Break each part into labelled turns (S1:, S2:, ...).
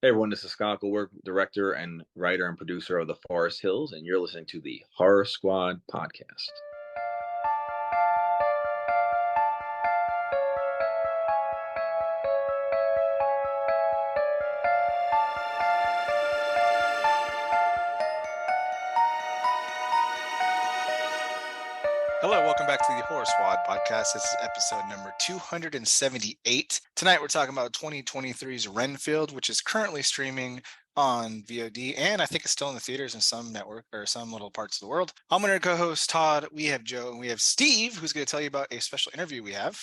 S1: Hey everyone, this is Scott Goldberg, director and writer and producer of The Forest Hills, and you're listening to the Horror Squad podcast.
S2: Hello, welcome back to the Horror Squad podcast. This is episode number 278. Tonight we're talking about 2023's Renfield, which is currently streaming on VOD, and I think it's still in the theaters in some network or some little parts of the world. I'm your co-host Todd. We have Joe and we have Steve, who's going to tell you about a special interview we have.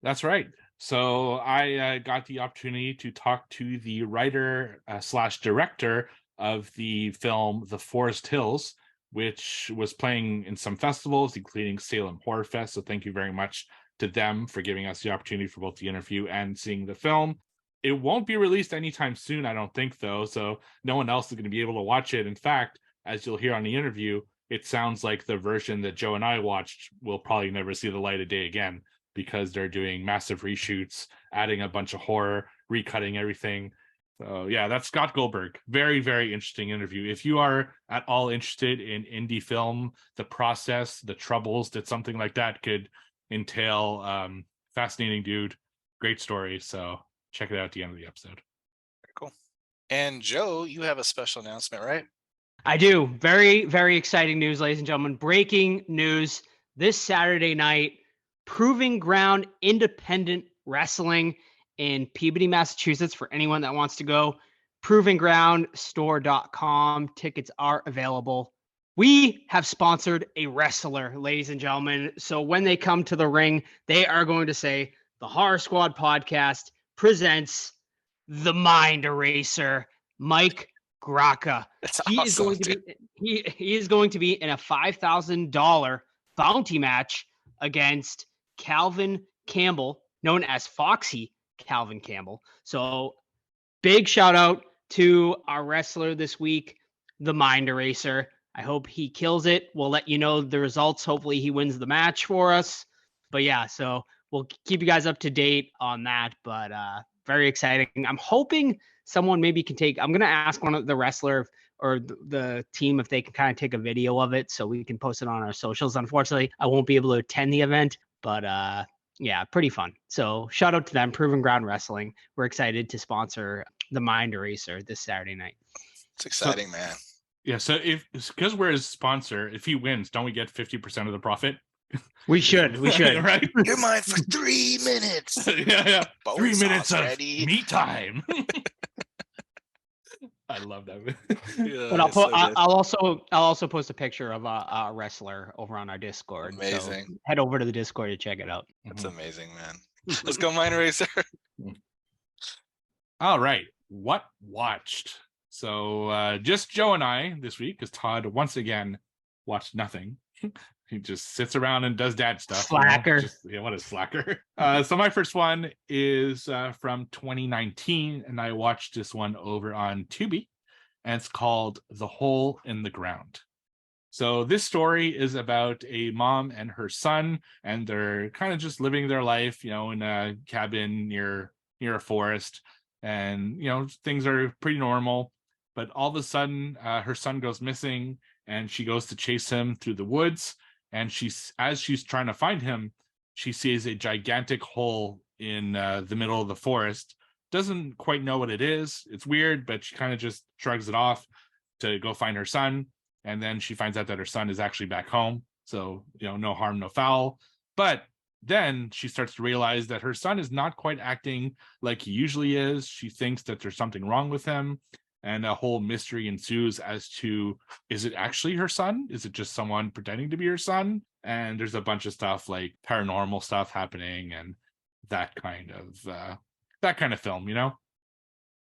S3: That's right. So I got the opportunity to talk to the writer slash director of the film The Forest Hills, which was playing in some festivals, including Salem Horror Fest. So thank you very much to them for giving us the opportunity for both the interview and seeing the film. It won't be released anytime soon, I don't think, though. So no one else is going to be able to watch it. In fact, as you'll hear on the interview, it sounds like the version that Joe and I watched will probably never see the light of day again, because they're doing massive reshoots, adding a bunch of horror, recutting everything. So yeah, that's Scott Goldberg. Very, very interesting interview. If you are at all interested in indie film, the process, the troubles that something like that could entail, fascinating dude, great story. So check it out at the end of the episode.
S2: Very cool. And Joe, you have a special announcement, right?
S4: I do. Very, very exciting news, ladies and gentlemen. Breaking news this Saturday night. Proving Ground Independent Wrestling in Peabody, Massachusetts. For anyone that wants to go, provinggroundstore.com. Tickets are available. We have sponsored a wrestler, ladies and gentlemen. So when they come to the ring, they are going to say the Horror Squad podcast presents the Mind Eraser, Mike Graka.
S2: That's
S4: He
S2: awesome,
S4: is going to be he is going to be in a $5,000 bounty match against Calvin Campbell, known as Foxy Calvin Campbell. So big shout out to our wrestler this week, the Mind Eraser. I hope he kills it. We'll let you know the results. Hopefully he wins the match for us. But yeah, so we'll keep you guys up to date on that. But very exciting. I'm hoping someone maybe can I'm going to ask one of the wrestler or the team if they can kind of take a video of it so we can post it on our socials. Unfortunately, I won't be able to attend the event, but yeah, pretty fun. So shout out to them, Proven Ground Wrestling. We're excited to sponsor the Mind Eraser this Saturday night.
S2: It's exciting, man.
S3: Yeah, so because we're his sponsor, if he wins, don't we get 50% of the profit?
S4: We should.
S3: Right?
S2: You're mine for 3 minutes.
S3: yeah.
S2: Bone
S3: 3 minutes
S2: sauce
S3: of
S2: ready.
S3: meat time. I love that.
S2: Yeah,
S4: But I'll also post a picture of a wrestler over on our Discord.
S2: Amazing.
S4: So head over to the Discord to check it out.
S2: That's amazing, man. Let's go, Mind Eraser.
S3: All right. What watched? So just Joe and I this week, because Todd once again watched nothing. He just sits around and does dad stuff.
S4: Slacker.
S3: What a slacker. So my first one is from 2019, and I watched this one over on Tubi, and it's called The Hole in the Ground. So this story is about a mom and her son, and they're kind of just living their life, in a cabin near a forest, and things are pretty normal. But all of a sudden, her son goes missing, and she goes to chase him through the woods. And as she's trying to find him, she sees a gigantic hole in the middle of the forest. Doesn't quite know what it is. It's weird, but she kind of just shrugs it off to go find her son. And then she finds out that her son is actually back home. So, no harm, no foul. But then she starts to realize that her son is not quite acting like he usually is. She thinks that there's something wrong with him. And a whole mystery ensues as to, is it actually her son? Is it just someone pretending to be her son? And there's a bunch of stuff like paranormal stuff happening and that kind of film,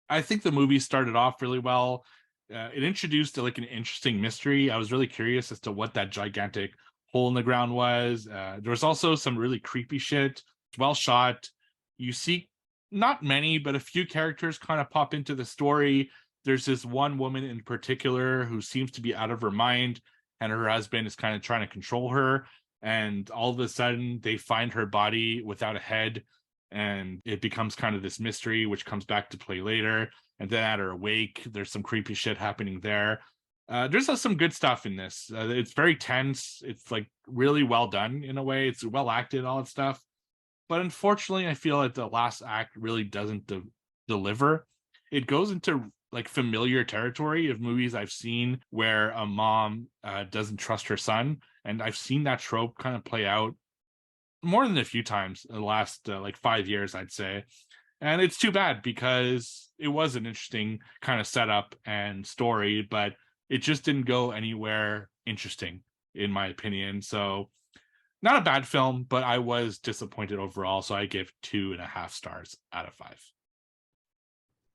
S3: I think the movie started off really well. It introduced like an interesting mystery. I was really curious as to what that gigantic hole in the ground was. There was also some really creepy shit. Well shot. You see not many, but a few characters kind of pop into the story. There's this one woman in particular who seems to be out of her mind, and her husband is kind of trying to control her. And all of a sudden, they find her body without a head, and it becomes kind of this mystery, which comes back to play later. and then at her wake, there's some creepy shit happening there. There's some good stuff in this. It's very tense. It's like really well done in a way. It's well acted, all that stuff. But unfortunately, I feel like the last act really doesn't deliver. It goes into like familiar territory of movies I've seen where a mom doesn't trust her son, and I've seen that trope kind of play out more than a few times in the last like 5 years, I'd say. And it's too bad because it was an interesting kind of setup and story, but it just didn't go anywhere interesting, in my opinion. So, not a bad film, but I was disappointed overall. So I give 2.5 stars out of 5.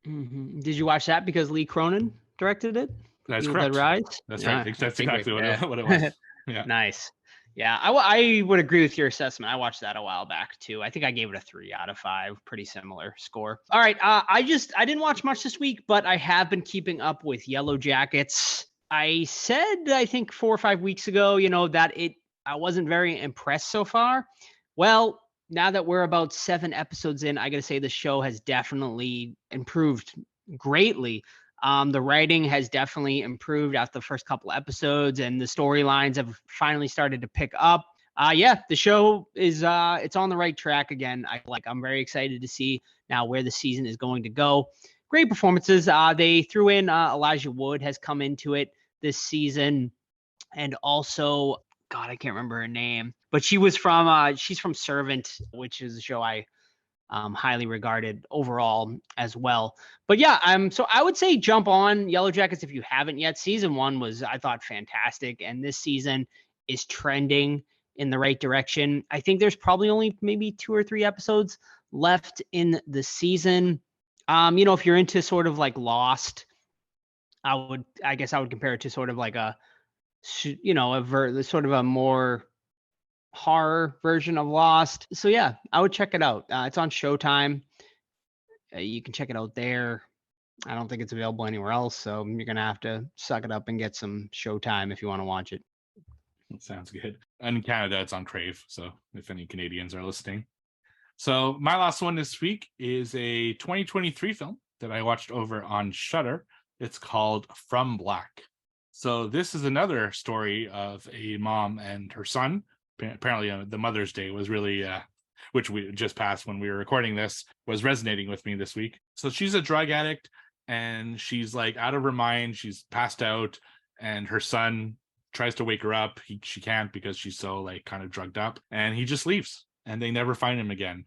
S4: Did you watch that because Lee Cronin directed it?
S3: That's
S4: Evil Dead
S3: correct.
S4: Rise?
S3: That's
S4: Yeah,
S3: right. That's
S4: figured,
S3: exactly
S4: yeah.
S3: what it was. Yeah.
S4: Nice. Yeah, I would agree with your assessment. I watched that a while back too. I think I gave it a 3 out of 5. Pretty similar score. All right. I didn't watch much this week, but I have been keeping up with Yellow Jackets. I said, I think 4 or 5 weeks ago, that I wasn't very impressed so far. Well, now that we're about 7 episodes in, I got to say the show has definitely improved greatly. The writing has definitely improved after the first couple episodes, and the storylines have finally started to pick up. The show is it's on the right track again. I'm very excited to see now where the season is going to go. Great performances. They threw in Elijah Wood has come into it this season, and also God, I can't remember her name, but she's from Servant, which is a show I highly regarded overall as well. But yeah, so I would say jump on Yellow Jackets if you haven't yet. Season 1 was, I thought, fantastic, and this season is trending in the right direction. I think there's probably only maybe 2 or 3 episodes left in the season. If you're into sort of like Lost, I guess I would compare it to sort of like a sort of a more horror version of Lost. So yeah, I would check it out. It's on Showtime. You can check it out there. I don't think it's available anywhere else, so you're gonna have to suck it up and get some Showtime if you want to watch it.
S3: Sounds good. And in Canada, it's on Crave. So if any Canadians are listening. So my last one this week is a 2023 film that I watched over on Shudder. It's called From Black. So this is another story of a mom and her son. Apparently the Mother's Day was really which we just passed when we were recording this, was resonating with me this week. So she's a drug addict and she's like out of her mind. She's passed out, and her son tries to wake her up. She can't because she's so like kind of drugged up, and he just leaves and they never find him again.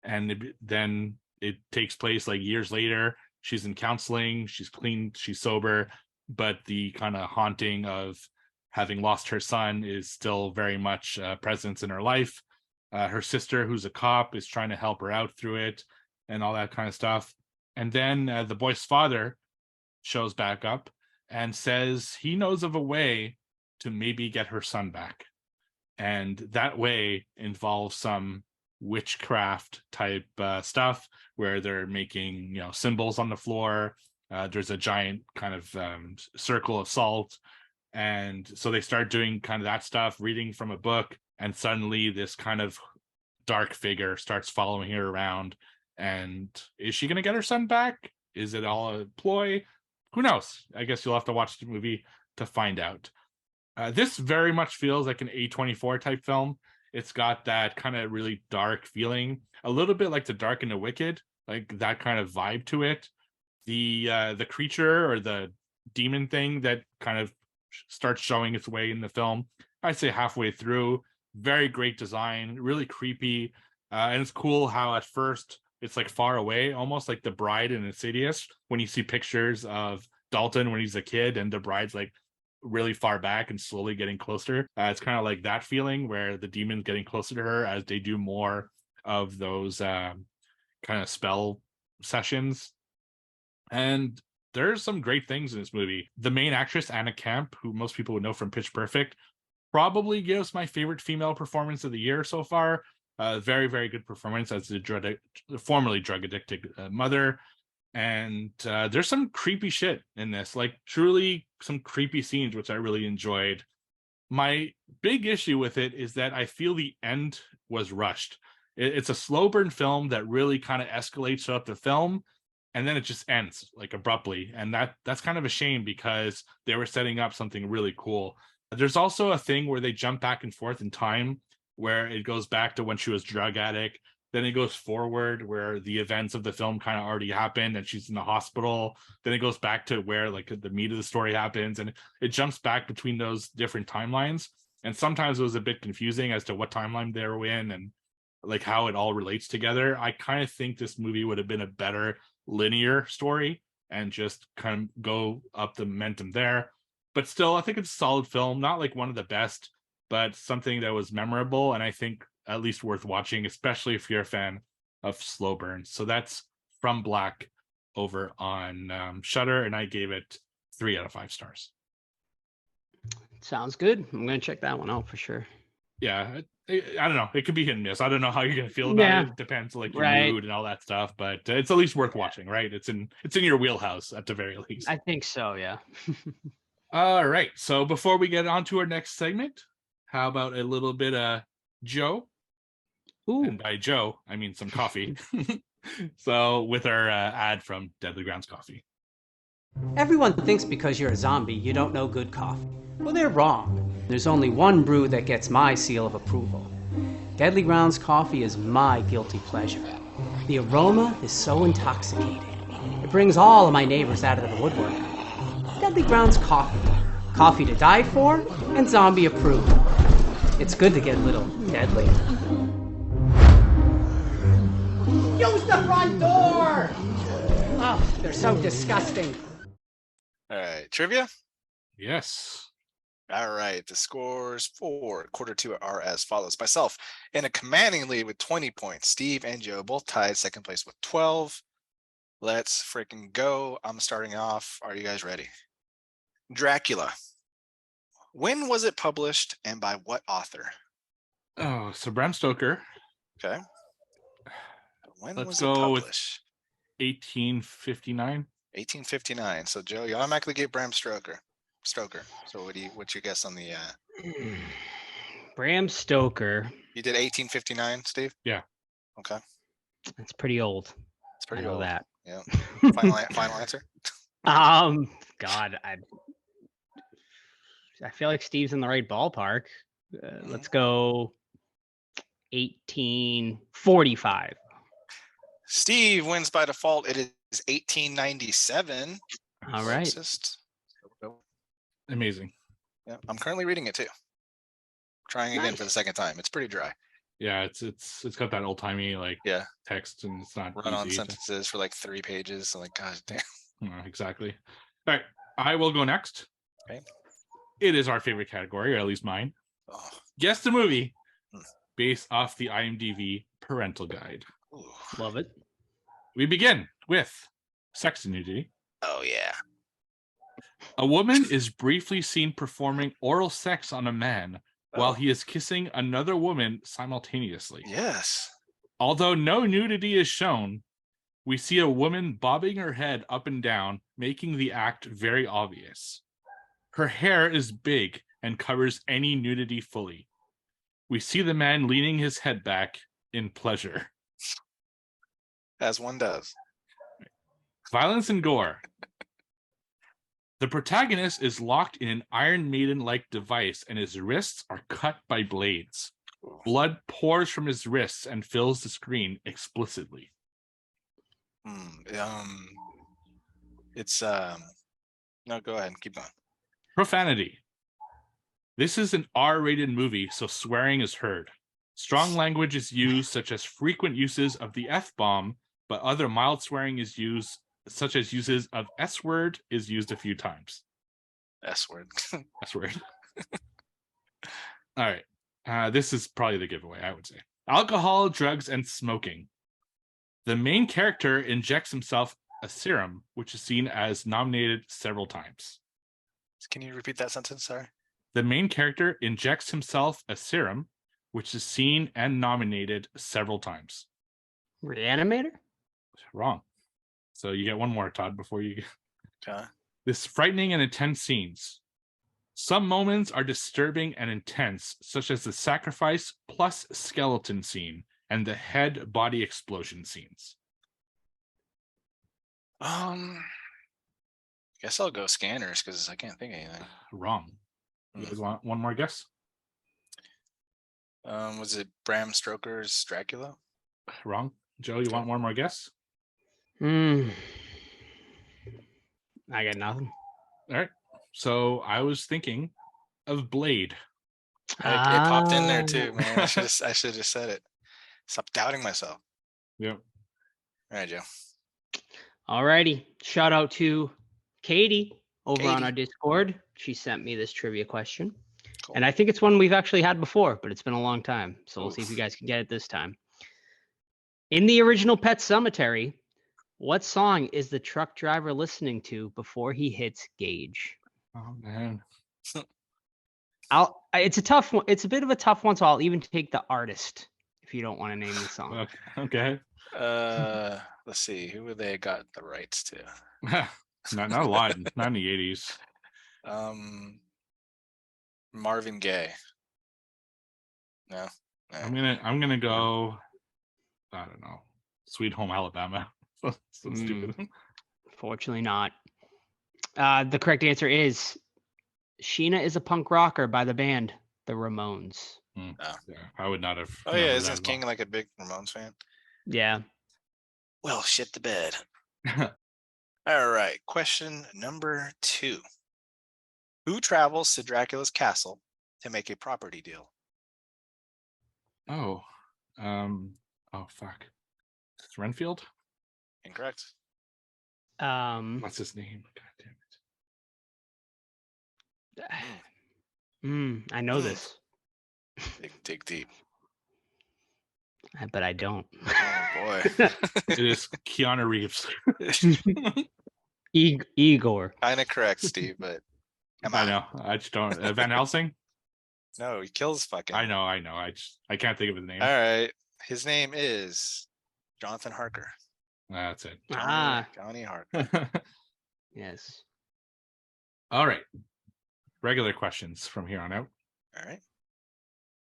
S3: And then it takes place like years later. She's in counseling, she's clean, she's sober, but the kind of haunting of having lost her son is still very much present in her life. Her sister, who's a cop, is trying to help her out through it and all that kind of stuff. And then the boy's father shows back up and says he knows of a way to maybe get her son back. And that way involves some witchcraft type stuff where they're making, symbols on the floor. There's a giant kind of circle of salt. And so they start doing kind of that stuff, reading from a book. And suddenly this kind of dark figure starts following her around. And is she going to get her son back? Is it all a ploy? Who knows? I guess you'll have to watch the movie to find out. This very much feels like an A24 type film. It's got that kind of really dark feeling, a little bit like The Dark and the Wicked, like that kind of vibe to it. The creature or the demon thing that kind of starts showing its way in the film, I'd say halfway through. Very great design, really creepy, and it's cool how at first it's like far away, almost like The Bride in Insidious, when you see pictures of Dalton when he's a kid and the bride's like really far back and slowly getting closer. It's kind of like that feeling where the demon's getting closer to her as they do more of those kind of spell sessions. And there's some great things in this movie. The main actress, Anna Camp, who most people would know from Pitch Perfect, probably gives my favorite female performance of the year so far. Very, very good performance as a formerly drug addicted mother. And there's some creepy shit in this, like truly some creepy scenes, which I really enjoyed. My big issue with it is that I feel the end was rushed. It's a slow burn film that really kind of escalates throughout the film. and then it just ends like abruptly, and that's kind of a shame because they were setting up something really cool. There's also a thing where they jump back and forth in time, where it goes back to when she was drug addict, then it goes forward where the events of the film kind of already happened and she's in the hospital, then it goes back to where like the meat of the story happens, and it jumps back between those different timelines, and sometimes it was a bit confusing as to what timeline they were in and like how it all relates together. I kind of think this movie would have been a better linear story and just kind of go up the momentum there. But still, I think it's a solid film, not like one of the best, but something that was memorable and I think at least worth watching, especially if you're a fan of slow burns. So that's From Black over on Shudder, and I gave it 3 out of 5 stars.
S4: Sounds good. I'm gonna check that one out for sure.
S3: Yeah, I don't know. It could be hit and miss. I don't know how you're gonna feel about
S4: Yeah.
S3: it. It depends, like your
S4: Right.
S3: mood and all that stuff. But it's at least worth watching, right? It's in your wheelhouse at the very least.
S4: I think so. Yeah.
S3: All right. So before we get on to our next segment, how about a little bit of Joe?
S4: Ooh.
S3: And by Joe, I mean some coffee. So with our ad from Deadly Grounds Coffee.
S5: Everyone thinks because you're a zombie, you don't know good coffee. Well, they're wrong. There's only one brew that gets my seal of approval. Deadly Grounds coffee is my guilty pleasure. The aroma is so intoxicating. It brings all of my neighbors out of the woodwork. Deadly Grounds coffee. Coffee to die for and zombie approved. It's good to get a little deadly. Use the front door! Oh, they're so disgusting.
S2: All right, trivia.
S3: Yes.
S2: All right, the scores for quarter two are as follows. Myself in a commanding lead with 20 points. Steve and Joe both tied second place with 12. Let's freaking go. I'm starting off. Are you guys ready? Dracula. When was it published and by what author?
S3: Oh, so Bram Stoker.
S2: Okay. When
S3: Let's
S2: was it
S3: go with
S2: published?
S3: 1859.
S2: 1859. So Joe, you automatically get Bram Stoker. So what's your guess on the
S4: Bram Stoker.
S2: you did 1859, Steve?
S3: Yeah.
S2: Okay.
S4: That's pretty old.
S2: It's pretty
S4: I know
S2: old.
S4: that.
S2: Yeah. Final answer?
S4: God, I feel like Steve's in the right ballpark. Let's go 1845.
S2: Steve wins by default. It is 1897.
S4: All right.
S2: Closest.
S3: Amazing.
S2: Yeah, I'm currently reading it too. Trying again for the second time. It's pretty dry.
S3: Yeah, it's got that old timey like
S2: Yeah.
S3: text, and it's not
S2: Run on
S3: easy to-
S2: sentences for like 3 pages. So like, gosh damn.
S3: Exactly. All right, I will go next.
S2: Okay.
S3: It is our favorite category, or at least mine.
S2: Oh.
S3: Guess the movie
S2: Hmm.
S3: based off the IMDb parental guide.
S2: Ooh.
S4: Love it.
S3: We begin with sex and nudity.
S2: Oh yeah.
S3: A woman is briefly seen performing oral sex on a man while
S2: Oh.
S3: he is kissing another woman simultaneously.
S2: Yes.
S3: Although no nudity is shown, we see a woman bobbing her head up and down, making the act very obvious. Her hair is big and covers any nudity fully. We see the man leaning his head back in pleasure.
S2: As one does.
S3: Violence and gore. The protagonist is locked in an Iron Maiden-like device and his wrists are cut by blades. Blood pours from his wrists and fills the screen explicitly.
S2: It's no, go ahead and keep going.
S3: Profanity. This is an R-rated movie, so swearing is heard. Strong language is used, such as frequent uses of the F-bomb, but other mild swearing is used, such as uses of S-word is used a few times.
S2: S-word.
S3: S-word. All right. This is probably the giveaway, I would say. Alcohol, drugs, and smoking. The main character injects himself a serum, which is seen as nominated several times.
S2: Can you repeat that sentence? Sorry.
S3: The main character injects himself a serum, which is seen and nominated several times.
S4: Reanimator?
S3: Wrong. So you get one more, Todd, before you...
S2: Okay.
S3: This frightening and intense scenes. Some moments are disturbing and intense, such as the sacrifice plus skeleton scene and the head body explosion scenes.
S2: Guess I'll go Scanners because I can't think of anything.
S3: Wrong. You guys want one more guess?
S2: Was it Bram Stoker's Dracula?
S3: Wrong. Joe, you want one more guess?
S4: I got nothing.
S3: All right. So I was thinking of Blade.
S2: It popped in there too, man. I should have just said it. Stop doubting myself.
S3: Yep.
S2: All right, Joe.
S4: Alrighty. Shout out to Katie over on
S2: Katie.
S4: our Discord. She sent me this trivia question.
S2: Cool.
S4: And I think it's one we've actually had before, but it's been a long time. So we'll see if you guys can get it this time. In the original Pet Sematary, what song is the truck driver listening to before he hits Gage?
S3: Oh man.
S4: It's a tough one. It's a bit of a tough one, so I'll even take the artist if you don't want to name the song.
S3: Okay.
S2: Let's see. Who would they got the rights to?
S3: not a lot. Not in the 80s.
S2: Marvin Gaye. No.
S3: I'm gonna go. I don't know. Sweet Home Alabama. So stupid.
S4: Fortunately not. The correct answer is Sheena is a Punk Rocker by the band The Ramones.
S3: Yeah, I would not have.
S2: Oh yeah, isn't King like a big Ramones fan?
S4: Yeah.
S2: Well, shit the bed. All right. Question number 2. Who travels to Dracula's castle to make a property deal?
S3: Oh fuck. It's Renfield?
S2: Incorrect.
S3: What's his name? God damn it.
S4: I know this,
S2: Dig deep.
S4: but I don't.
S2: Oh boy.
S3: It is Keanu Reeves.
S4: Igor.
S2: Kind of correct, Steve, but
S3: I know. I just don't. Van Helsing?
S2: No, he kills fucking.
S3: I know. I can't think of his name.
S2: All right. His name is Jonathan Harker.
S3: That's it.
S2: Johnny Harker.
S4: Yes.
S3: All right. Regular questions from here on out.
S2: All right.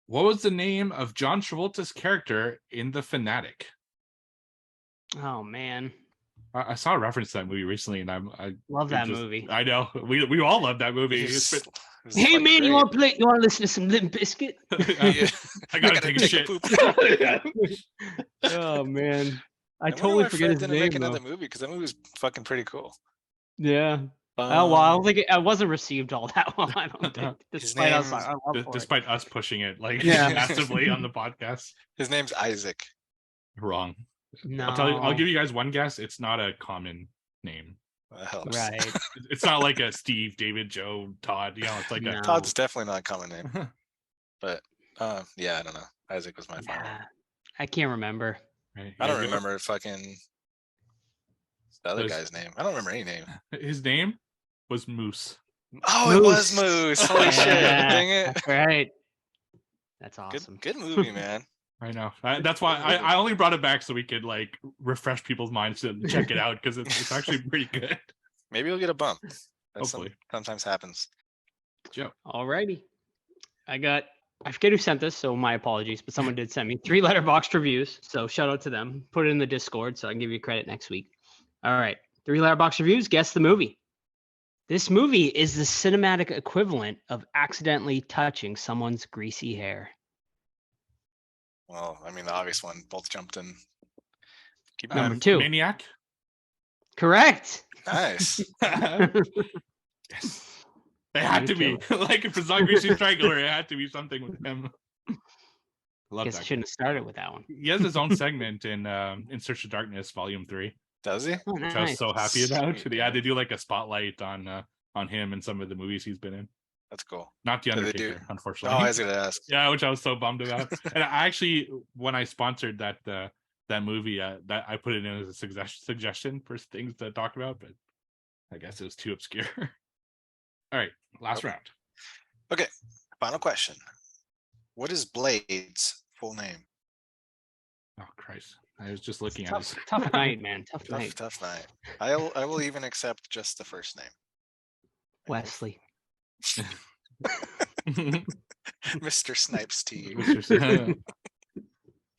S3: What was the name of John Travolta's character in The Fanatic?
S4: Oh man.
S3: I saw a reference to that movie recently, and I
S4: love that movie.
S3: I know we all love that movie.
S4: Hey man, you want to listen to some Limp Bizkit?
S3: I gotta take a shit.
S4: Oh man, I
S2: wonder
S4: totally
S2: why
S4: forget
S2: Fred
S4: his
S2: didn't
S4: name.
S2: make another movie because that movie was fucking pretty cool.
S4: Yeah. Oh well, I don't think it wasn't received all that well. I don't think, despite
S3: us pushing it like
S4: Yeah.
S3: massively on the podcast.
S2: His name's Isaac.
S3: Wrong.
S4: No.
S3: I'll give you guys one guess. It's not a common name.
S2: That helps.
S4: Right.
S3: It's not like a Steve, David, Joe, Todd. You know, it's like
S4: No.
S3: a
S2: Todd's definitely not a common name. But yeah, I don't know. Isaac was my final.
S4: I can't remember.
S3: Right,
S2: I don't remember fucking the other guy's name. I don't remember any name.
S3: His name was Moose.
S2: Oh, it was Moose. Holy shit. Dang it.
S4: That's right. That's awesome.
S2: Good movie, man.
S3: I know. That's why I only brought it back so we could like refresh people's minds to check it out because it's actually pretty good.
S2: Maybe you'll get a bump.
S3: Hopefully.
S2: Sometimes happens.
S3: Joe.
S4: Alrighty. I forget who sent this, so my apologies, but someone did send me 3 letterboxd reviews. So shout out to them. Put it in the Discord so I can give you credit next week. All right. 3 letterboxd reviews. Guess the movie. This movie is the cinematic equivalent of accidentally touching someone's greasy hair.
S2: Well, I mean, the obvious one. Both jumped in. Keep
S4: Number
S2: going.
S4: 2.
S3: Maniac.
S4: Correct.
S2: Nice.
S3: Yes. It had to be. Like if it's not Greasy Strangler, it had to be something with him. Love
S4: Guess
S3: that.
S4: I shouldn't have started with that one.
S3: He has his own segment in Search of Darkness, Volume 3.
S2: Does he?
S4: Oh,
S3: Which I was
S4: nice.
S3: so happy about.
S2: Sweet,
S3: They had to
S2: man.
S3: do like a spotlight on him and some of the movies he's been in.
S2: That's cool.
S3: Not The
S2: Did they do-
S3: Undertaker,
S2: Oh,
S3: unfortunately.
S2: I was gonna ask.
S3: Yeah, which I was so bummed about. And I actually, when I sponsored that movie, that I put it in as a suggestion for things to talk about, but I guess it was too obscure. All right, last round.
S2: Okay. Final question. What is Blade's full name?
S3: Oh Christ! I was just looking at his.
S4: Tough night, man. Tough
S2: Tough,
S4: night.
S2: tough night. I will even accept just the first name.
S4: Wesley.
S2: Mr. Snipes to you.
S3: Mr.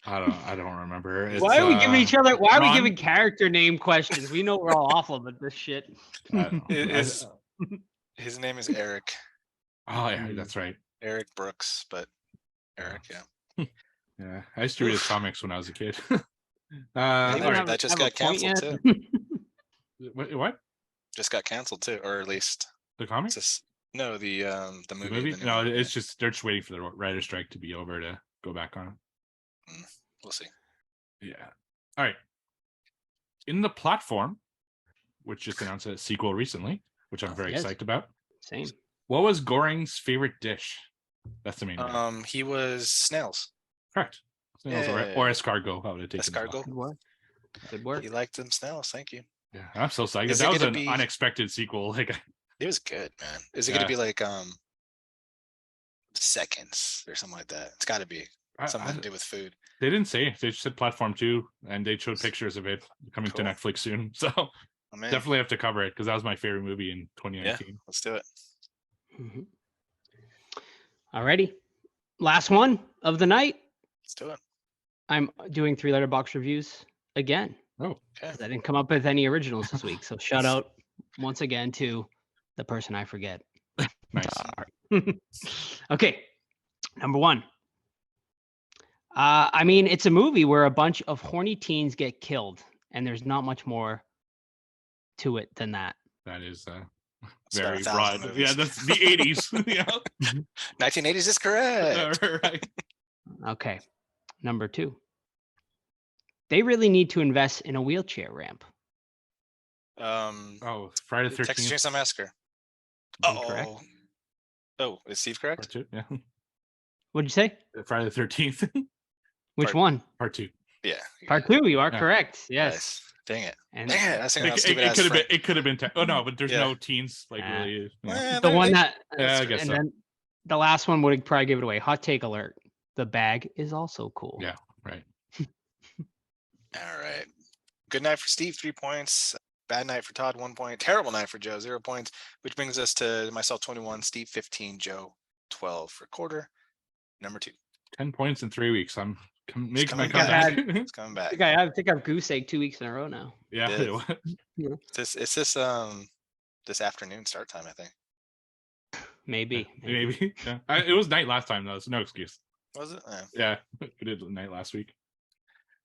S3: I don't remember. It's,
S4: Why are we giving each other? Why are we
S3: Ron?
S4: giving character name questions? We know we're all awful at this shit.
S3: I don't know.
S2: His name is Eric.
S3: Oh yeah, that's right.
S2: Eric Brooks, but Eric, yeah.
S3: Yeah, I used to read his comics when I was a kid.
S2: Yeah,
S3: all right.
S2: that just
S4: have a
S2: got
S4: point
S2: canceled
S4: yet?
S2: too.
S3: What?
S2: Just got canceled too, or at least
S3: The
S2: it's
S3: comic?
S2: just no the movie.
S3: The movie?
S2: The new
S3: No,
S2: movie,
S3: it's just they're just waiting for the writer's strike to be over to go back on it.
S2: we'll see.
S3: Yeah. All right. In the platform, which just announced a sequel recently, which I'm very
S4: Yes.
S3: excited about.
S4: Same.
S3: What was Goring's favorite dish? That's the main one.
S2: He was snails.
S3: Correct. Snails or escargot. I would have taken as well.
S2: Escargot.
S4: Good work. Good work.
S2: He liked them snails. Thank you.
S3: Yeah, I'm so psyched.
S2: Is it
S3: That was
S2: gonna
S3: an
S2: be-
S3: unexpected sequel. Like,
S2: It was good, man. Is it
S3: Yeah.
S2: gonna be like seconds or something like that? It's got to be something to do with food.
S3: they didn't say. They just said platform 2, and they showed pictures of it coming to
S2: Cool.
S3: Netflix soon. So
S2: Oh, man.
S3: definitely have to cover it because that was my favorite movie in 2019.
S2: Let's do it.
S4: Mhm. Alrighty. Last one of the night.
S2: Let's do it.
S4: I'm doing 3 letterbox reviews again.
S3: Oh,
S2: Okay.
S4: 'Cause I didn't come up with any originals this week. So shout out once again to the person I forget.
S3: nice.
S4: Okay. Number 1. I mean, it's a movie where a bunch of horny teens get killed, and there's not much more to it than that.
S3: That is
S2: It's about
S3: very
S2: 1,000
S3: broad.
S2: movies.
S3: Yeah, that's the 80s. Yeah.
S2: 1980s is correct.
S3: Right.
S4: Okay. Number 2. They really need to invest in a wheelchair ramp.
S3: Oh, Friday the
S2: Texas
S3: 13th.
S2: Chainsaw Massacre.
S4: Incorrect.
S2: Oh, is Steve correct?
S3: Part 2. Yeah.
S4: What'd you say?
S3: Friday the 13th.
S4: Which
S2: Part-
S4: one?
S3: Part 2.
S2: Yeah.
S4: Part 2. You are
S3: Yeah.
S4: correct. Yes.
S2: Nice. Dang it.
S4: And
S2: Dang it. I was thinking about
S3: It
S2: stupid ass
S3: could have been.
S2: Frank.
S3: It could have been. Oh no, but there's
S2: Yeah.
S3: no teens like
S4: Ah.
S3: really. Yeah.
S2: Eh,
S4: the
S2: they-
S4: one
S2: they-
S4: that,
S3: Yeah, I guess
S4: and
S3: so.
S4: then the last one would probably give it away. Hot take alert. The bag is also cool.
S3: Yeah. Right.
S2: All right. Good night for Steve, 3 points. Bad night for Todd, 1 point. Terrible night for Joe, 0 points. Which brings us to myself, 21, Steve, 15, Joe, 12 for quarter. Number 2.
S3: 10 points in 3 weeks. I'm making my
S2: coming back.
S3: comeback.
S2: It's coming back.
S4: I think I've goose egg 2 weeks in a row now.
S3: Yeah.
S2: Yeah. It's this afternoon start time, I think.
S4: Maybe.
S3: Maybe. Yeah. It was night last time though, so no excuse.
S2: Was it?
S3: Yeah, we did night last week.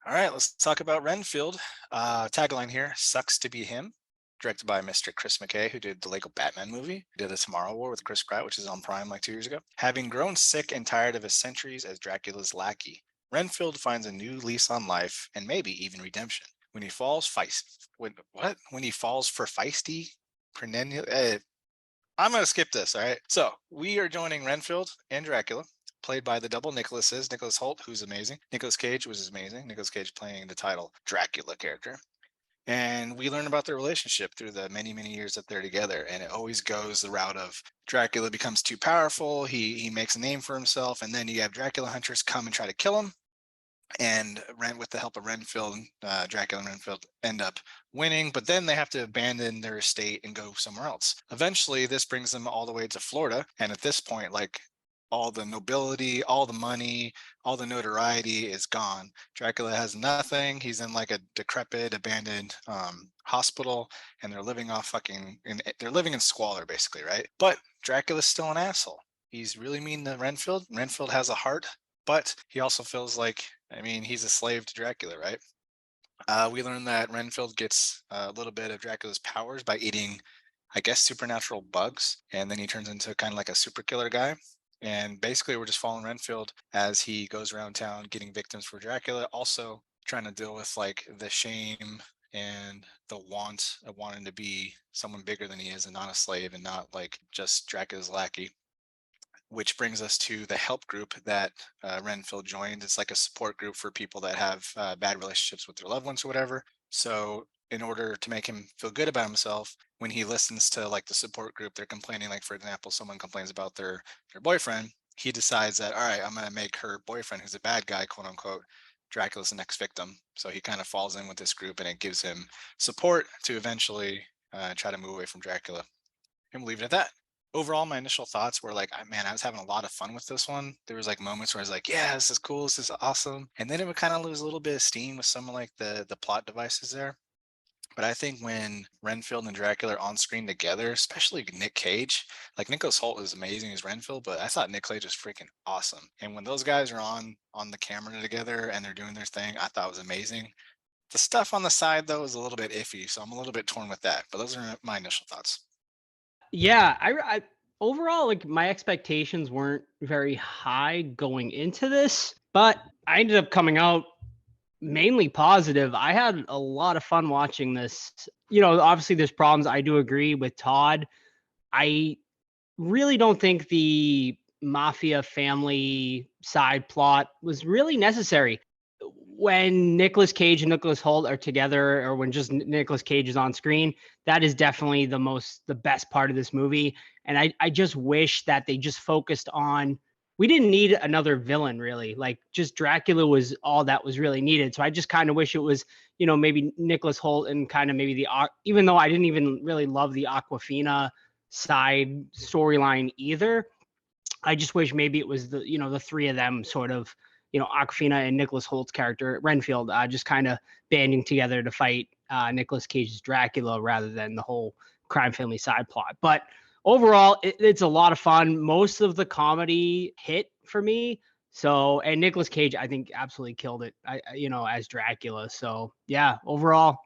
S2: All right, let's talk about Renfield. Tagline here: "Sucks to be him." Directed by Mr. Chris McKay, who did the Lego Batman movie. He did the Tomorrow War with Chris Pratt, which is on Prime like 2 years ago. Having grown sick and tired of his centuries as Dracula's lackey, Renfield finds a new lease on life and maybe even redemption. When he falls When he falls for feisty, I'm gonna skip this. All right. So we are joining Renfield and Dracula, played by the double Nicholases, Nicholas Hoult, who's amazing. Nicolas Cage was amazing. Nicolas Cage playing the title Dracula character. And we learn about their relationship through the many, many years that they're together. And it always goes the route of Dracula becomes too powerful. He makes a name for himself. And then you have Dracula hunters come and try to kill him. And with the help of Renfield, Dracula and Renfield end up winning. But then they have to abandon their estate and go somewhere else. Eventually, this brings them all the way to Florida. And at this point, like, all the nobility, all the money, all the notoriety is gone. Dracula has nothing. He's in like a decrepit, abandoned hospital, and they're living they're living in squalor, basically, right? But Dracula's still an asshole. He's really mean to Renfield. Renfield has a heart, but he also feels like, he's a slave to Dracula, right? We learn that Renfield gets a little bit of Dracula's powers by eating, I guess, supernatural bugs, and then he turns into kind of like a super killer guy. And basically, we're just following Renfield as he goes around town getting victims for Dracula, also trying to deal with like the shame and the want of wanting to be someone bigger than he is and not a slave and not like just Dracula's lackey. Which brings us to the help group that Renfield joined. It's like a support group for people that have bad relationships with their loved ones or whatever. So in order to make him feel good about himself, when he listens to like the support group, they're complaining, like for example, someone complains about their boyfriend, he decides that, all right, I'm going to make her boyfriend, who's a bad guy, quote unquote, Dracula's the next victim. So he kind of falls in with this group and it gives him support to eventually try to move away from Dracula. And we'll leave it at that. overall, my initial thoughts were like, man, I was having a lot of fun with this one. There was like moments where I was like, yeah, this is cool, this is awesome. And then it would kind of lose a little bit of steam with some of like the plot devices there. But I think when Renfield and Dracula are on screen together, especially Nick Cage, like Nicholas Hoult is amazing as Renfield, but I thought Nick Cage was freaking awesome. And when those guys are on the camera together and they're doing their thing, I thought it was amazing. The stuff on the side though is a little bit iffy, so I'm a little bit torn with that. But those are my initial thoughts.
S4: Yeah, I overall, like, my expectations weren't very high going into this, but I ended up coming out mainly positive. I had a lot of fun watching this. Obviously there's problems. I do agree with Todd. I really don't think the mafia family side plot was really necessary. When Nicolas Cage and Nicholas Hoult are together, or when just Nicolas Cage is on screen, that is definitely the best part of this movie. And I just wish that they just focused on, we didn't need another villain really. Like, just Dracula was all that was really needed. So I just kind of wish it was, maybe Nicholas Hoult and kind of maybe even though I didn't even really love the Aquafina side storyline either. I just wish maybe it was the three of them sort of, Aquafina and Nicholas Holt's character, Renfield, just kind of banding together to fight Nicolas Cage's Dracula rather than the whole crime family side plot. But overall, it's a lot of fun. Most of the comedy hit for me. So, and Nicolas Cage, I think, absolutely killed it, as Dracula. So, yeah, overall,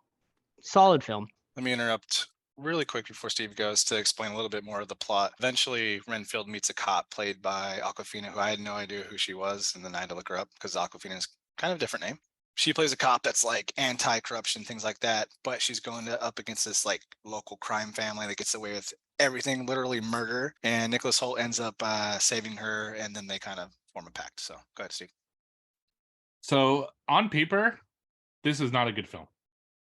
S4: solid film.
S2: Let me interrupt really quick before Steve goes to explain a little bit more of the plot. Eventually, Renfield meets a cop played by Aquafina, who I had no idea who she was, and then I had to look her up because Aquafina is kind of a different name. She plays a cop that's like anti-corruption, things like that, but she's going up against this like local crime family that gets away with everything, literally murder. And Nicholas Hoult ends up saving her, and then they kind of form a pact. So go ahead, Steve.
S3: So on paper, this is not a good film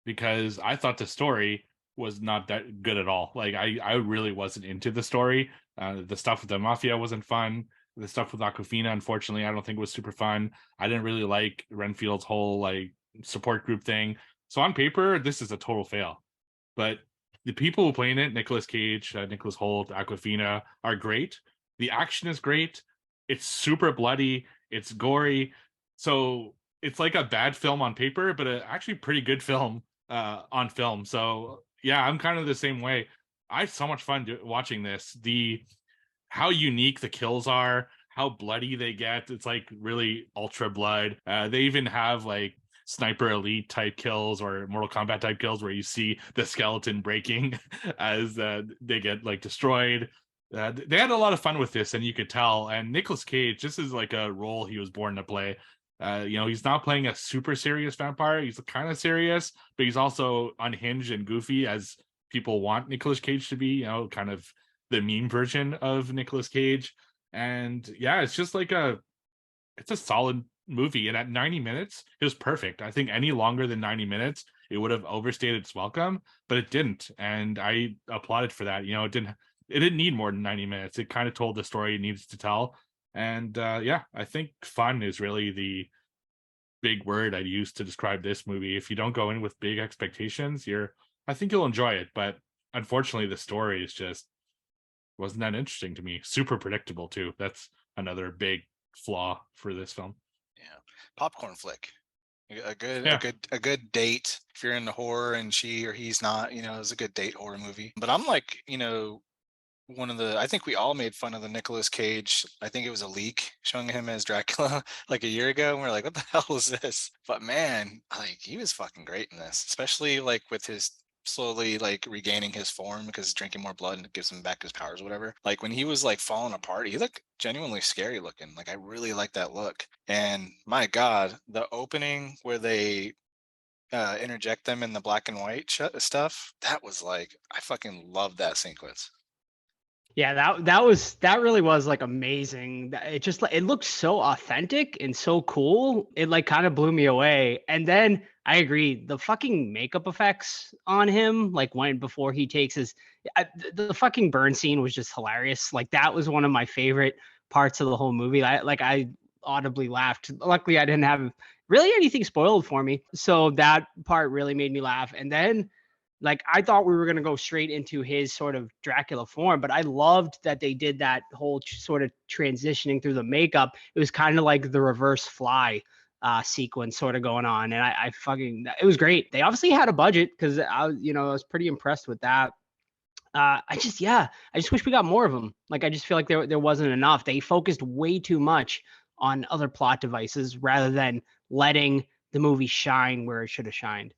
S3: because I thought the story was not that good at all. Like I really wasn't into the story. The stuff with the mafia wasn't fun. The stuff with Aquafina, unfortunately, I don't think was super fun. I didn't really like Renfield's whole like support group thing. So on paper, this is a total fail. But the people who play in it, Nicolas Cage, Nicholas Hoult, Aquafina, are great. The action is great. It's super bloody. It's gory. So it's like a bad film on paper, but actually pretty good film on film. So yeah, I'm kind of the same way. I have so much fun watching this. How unique the kills are, how bloody they get. It's like really ultra blood. They even have like Sniper Elite type kills or Mortal Kombat type kills where you see the skeleton breaking as they get like destroyed. They had a lot of fun with this, and you could tell. And Nicolas Cage, this is like a role he was born to play. He's not playing a super serious vampire. He's kind of serious, but he's also unhinged and goofy as people want Nicolas Cage to be, kind of the meme version of Nicolas Cage. And yeah, it's just like it's a solid movie. And at 90 minutes, it was perfect. I think any longer than 90 minutes, it would have overstayed its welcome, but it didn't. And I applauded for that. It didn't need more than 90 minutes. It kind of told the story it needs to tell. And yeah, I think fun is really the big word I'd use to describe this movie. If you don't go in with big expectations, I think you'll enjoy it. But unfortunately, the story is just wasn't that interesting to me. Super predictable too. That's another big flaw for this film.
S2: Yeah, popcorn flick. A
S3: Yeah.
S2: good date if you're into horror and she or he's not. It's a good date horror movie. But I'm like, I think we all made fun of the Nicolas Cage. I think it was a leak showing him as Dracula like a year ago, and we're like, what the hell is this? But man, like he was fucking great in this, especially like with his slowly like regaining his form because he's drinking more blood and it gives him back his powers or whatever. Like when he was like falling apart, he looked genuinely scary looking. Like I really like that look. And my God, the opening where they interject them in the black and white stuff, that was like, I fucking love that sequence.
S4: Yeah, that really was like amazing. It looked so authentic and so cool. It like kind of blew me away. And then I agree, the fucking makeup effects on him, like before he takes the fucking burn scene was just hilarious. Like that was one of my favorite parts of the whole movie. I audibly laughed. Luckily, I didn't have really anything spoiled for me, so that part really made me laugh. And then Like, I thought we were going to go straight into his sort of Dracula form, but I loved that they did that whole sort of transitioning through the makeup. It was kind of like the Reverse Fly sequence sort of going on. And I fucking, it was great. They obviously had a budget because I was pretty impressed with that. I just wish we got more of them. Like, I just feel like there wasn't enough. They focused way too much on other plot devices rather than letting the movie shine where it should have shined.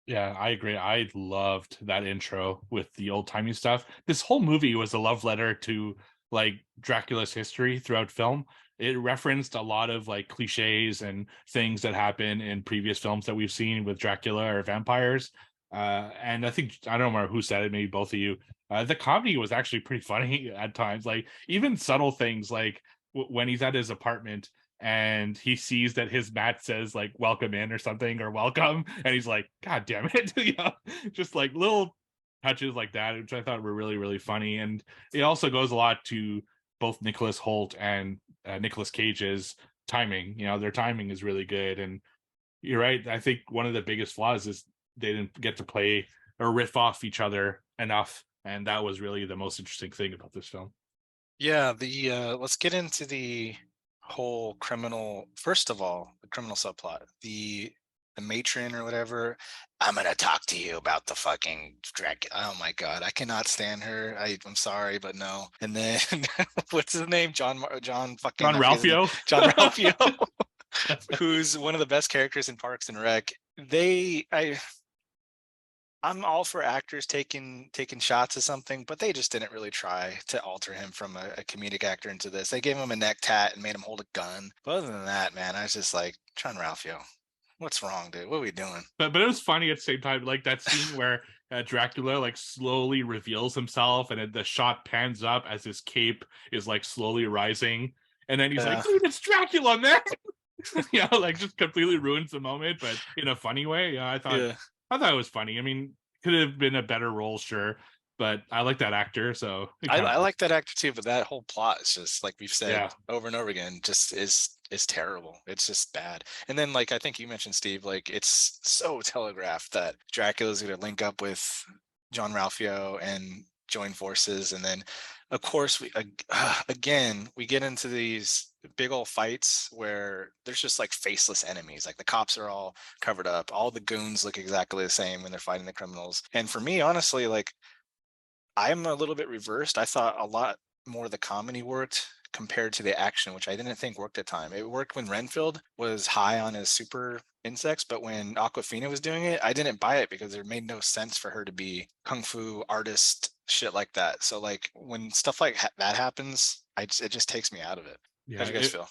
S3: Yeah, I agree. I loved that intro with the old timey stuff. This whole movie was a love letter to like Dracula's history throughout film. It referenced a lot of like cliches and things that happen in previous films that we've seen with Dracula or vampires. And I think, I don't remember who said it, maybe both of you. The comedy was actually pretty funny at times. Like even subtle things like when he's at his apartment and he sees that his mat says like welcome in or something or welcome, and he's like, God damn it. Just like little touches like that, which I thought were really, really funny. And it also goes a lot to both Nicholas Hoult and Nicolas Cage's timing. Their timing is really good. And you're right, I think one of the biggest flaws is they didn't get to play or riff off each other enough, and that was really the most interesting thing about this film.
S2: Yeah, let's get into the whole criminal. First of all, the criminal subplot. The matron or whatever. I'm gonna talk to you about the fucking Dracula. Oh my god, I cannot stand her. I'm sorry, but no. And then what's his name? John fucking
S3: John Ralphio.
S2: John Ralphio, who's one of the best characters in Parks and Rec. I'm all for actors taking shots at something, but they just didn't really try to alter him from a comedic actor into this. They gave him a neck tat and made him hold a gun. But other than that, man, I was just like, John Ralphio, what's wrong, dude? What are we doing?
S3: But it was funny at the same time, like that scene where Dracula like slowly reveals himself, and the shot pans up as his cape is like slowly rising, and then he's like, dude, it's Dracula, man. Like just completely ruins the moment, but in a funny way. I thought it was funny. I mean, could have been a better role, sure, but I like that actor, so
S2: I like that actor too. But that whole plot is just like we've said over and over again, just is terrible. It's just bad. And then, like I think you mentioned, Steve, like it's so telegraphed that Dracula's going to link up with John Ralphio and join forces, and then of course we get into these big old fights where there's just like faceless enemies. Like the cops are all covered up, all the goons look exactly the same when they're fighting the criminals. And for me, honestly, like I'm a little bit reversed. I thought a lot more of the comedy worked compared to the action, which I didn't think worked at the time. It worked when Renfield was high on his super insects, but when Aquafina was doing it, I didn't buy it because it made no sense for her to be kung fu artist shit like that. So like when stuff like that happens, it just takes me out of it. How do you guys feel?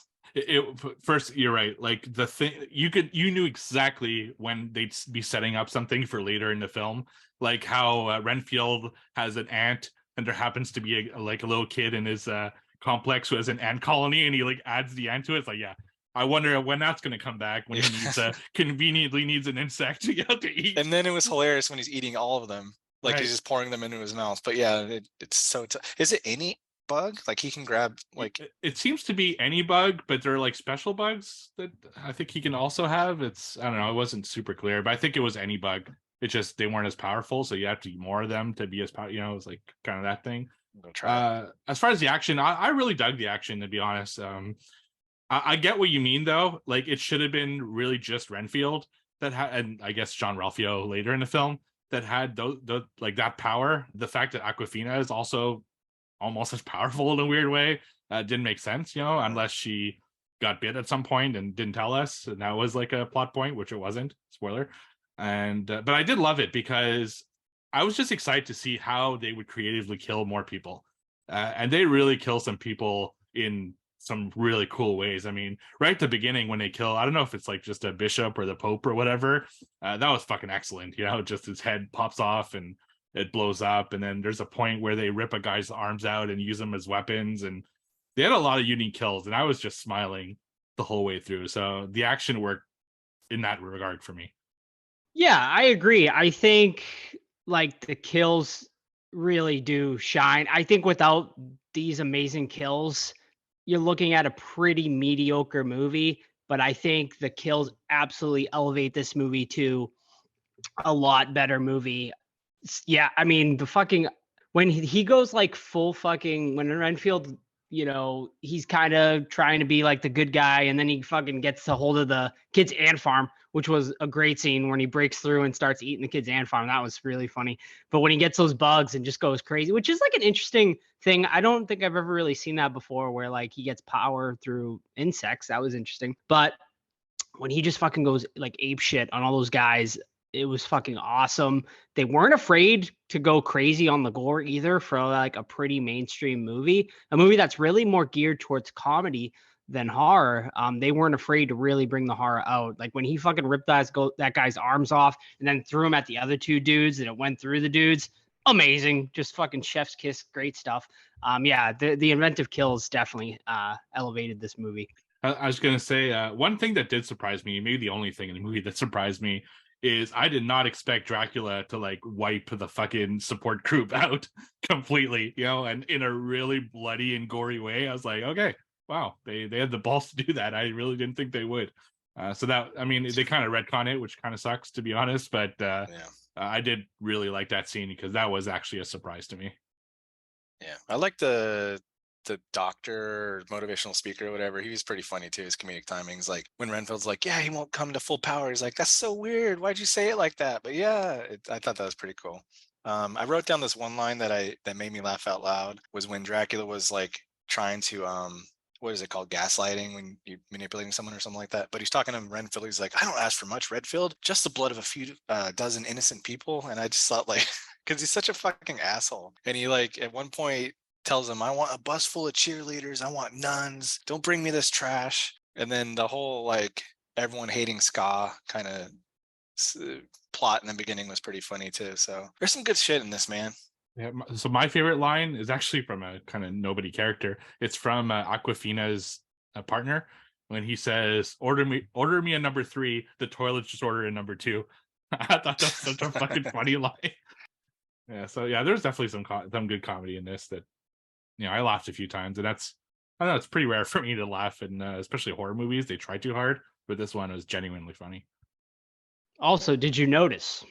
S3: First, you're right. Like the thing, you knew exactly when they'd be setting up something for later in the film, like how Renfield has an ant, and there happens to be a little kid in his complex who has an ant colony, and he like adds the ant to it. It's like, I wonder when that's going to come back, when he needs conveniently needs an insect to eat.
S2: And then it was hilarious when he's eating all of them, like he's just pouring them into his mouth. But yeah, it's so. Is it any bug? Like he can grab like?
S3: It seems to be any bug, but they're like special bugs that I think he can also have. I don't know. It wasn't super clear, but I think it was any bug. It's just they weren't as powerful, so you have to eat more of them to be as powerful. It was like kind of that thing. As far as the action, I really dug the action, to be honest. I get what you mean, though. Like it should have been really just Renfield that had, and I guess John Ralphio later in the film that had the like that power. The fact that Aquafina is also almost as powerful in a weird way didn't make sense, unless she got bit at some point and didn't tell us, and that was like a plot point, which it wasn't. Spoiler. And but I did love it because I was just excited to see how they would creatively kill more people, and they really kill some people in some really cool ways. I mean, right at the beginning when they kill, I don't know if it's like just a bishop or the pope or whatever, that was fucking excellent. Just his head pops off and it blows up, and then there's a point where they rip a guy's arms out and use them as weapons, and they had a lot of unique kills, and I was just smiling the whole way through. So the action worked in that regard for me.
S4: Yeah, I agree. I think like the kills really do shine. I think without these amazing kills, you're looking at a pretty mediocre movie, but I think the kills absolutely elevate this movie to a lot better movie. Yeah, I mean the fucking when he goes like full fucking when Renfield, he's kind of trying to be like the good guy, and then he fucking gets a hold of the kid's ant farm, which was a great scene when he breaks through and starts eating the kid's ant farm. That was really funny. But when he gets those bugs and just goes crazy, which is like an interesting thing. I don't think I've ever really seen that before, where like he gets power through insects. That was interesting. But when he just fucking goes like ape shit on all those guys, it was fucking awesome. They weren't afraid to go crazy on the gore either for like a pretty mainstream movie, a movie that's really more geared towards comedy than horror. They weren't afraid to really bring the horror out. Like when he fucking ripped that guy's arms off and then threw him at the other two dudes and it went through the dudes. Amazing. Just fucking chef's kiss. Great stuff. Yeah, the inventive kills definitely elevated this movie.
S3: I was going to say one thing that did surprise me, maybe the only thing in the movie that surprised me, is I did not expect Dracula to like wipe the fucking support group out completely, and in a really bloody and gory way. I was like, okay, wow, they had the balls to do that. I really didn't think they would. So that, I mean, they kind of retcon it, which kind of sucks to be honest, but I did really like that scene because that was actually a surprise to me.
S2: Yeah, I like the doctor or motivational speaker or whatever. He was pretty funny too. His comedic timings, like when Renfield's like, yeah, he won't come to full power. He's like, that's so weird. Why'd you say it like that? But yeah, I thought that was pretty cool. I wrote down this one line that made me laugh out loud was when Dracula was like trying to what is it called, gaslighting, when you're manipulating someone or something like that. But he's talking to Renfield. He's like, I don't ask for much, Redfield, just the blood of a few dozen innocent people. And I just thought like, because he's such a fucking asshole. And he like at one point tells him, I want a bus full of cheerleaders. I want nuns. Don't bring me this trash. And then the whole like everyone hating ska kind of plot in the beginning was pretty funny too. So there's some good shit in this, man.
S3: Yeah. So my favorite line is actually from a kind of nobody character. It's from Aquafina's partner when he says, "Order me a number 3. The toilets just order a number 2." I thought that was such a fucking funny line. Yeah. So yeah, there's definitely some good comedy in this that. I laughed a few times, and I don't know, it's pretty rare for me to laugh in especially horror movies. They try too hard, but this one was genuinely funny.
S4: Also, did you notice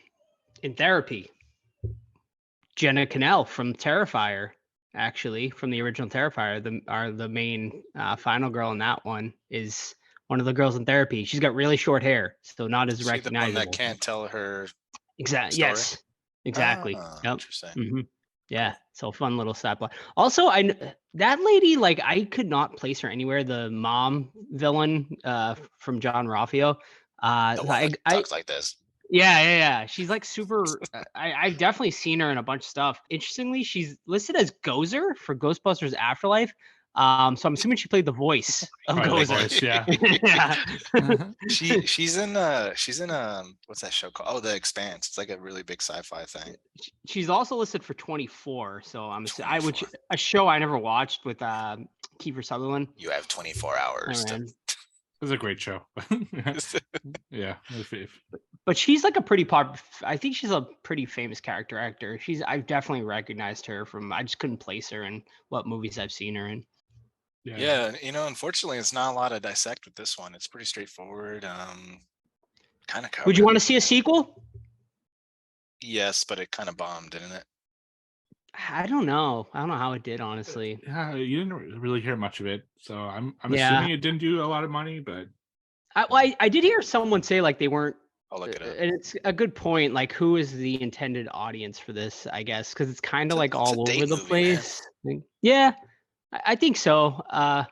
S4: in Therapy, Jenna Cannell from Terrifier, actually from the original Terrifier, the main final girl in that one is one of the girls in Therapy. She's got really short hair, so not as recognizable.
S2: The one that can't tell her
S4: exactly.
S2: Story?
S4: Yes, exactly. Yep.
S2: Interesting.
S4: Mm-hmm. Yeah, so fun little stat block. Also, that lady, like, I could not place her anywhere. The mom villain from John Ralphio.
S2: Talks like this.
S4: Yeah. She's like super. I've definitely seen her in a bunch of stuff. Interestingly, she's listed as Gozer for Ghostbusters Afterlife. So I'm assuming she played the voice of Gozer.
S3: Voice, yeah.
S4: Yeah.
S2: she's in what's that show called? Oh, The Expanse. It's like a really big sci-fi thing.
S4: She's also listed for 24. So a show I never watched with Kiefer Sutherland.
S2: You have 24 hours.
S3: It was a great show. Yeah.
S4: But she's like I think she's a pretty famous character actor. I've definitely recognized her from. I just couldn't place her in what movies I've seen her in.
S2: Yeah, unfortunately, it's not a lot to dissect with this one. It's pretty straightforward. Kind of covered.
S4: Would you want to see a sequel?
S2: Yes, but it kind of bombed, didn't it?
S4: I don't know how it did, honestly.
S3: Yeah, you didn't really hear much of it, so I'm assuming it didn't do a lot of money. But
S4: I did hear someone say like they weren't.
S2: I'll look it up.
S4: And it's a good point. Like, who is the intended audience for this? I guess because it's kind of like all over the place. Yeah. I think so. I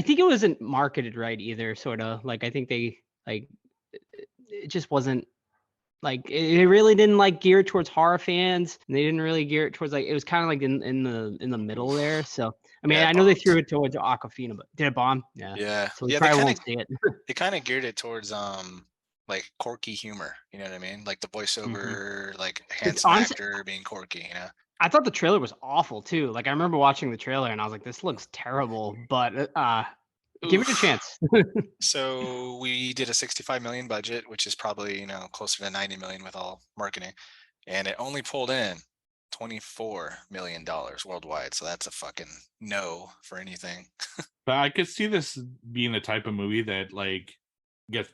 S4: think it wasn't marketed right either, sort of. Like, I think they it just wasn't like it really didn't like gear it towards horror fans, and they didn't really gear it towards like it was kind of like in the middle there. So I mean, I know they threw it towards Aquafina, but did it bomb?
S2: Yeah.
S4: So we probably won't see it.
S2: They kind of geared it towards like quirky humor. You know what I mean? Like the voiceover, like handsome actor being quirky.
S4: I thought the trailer was awful too. Like I remember watching the trailer and I was like, this looks terrible, but give it a chance.
S2: So we did a 65 million budget, which is probably, closer to 90 million with all marketing. And it only pulled in $24 million worldwide. So that's a fucking no for anything.
S3: But I could see this being the type of movie that like gets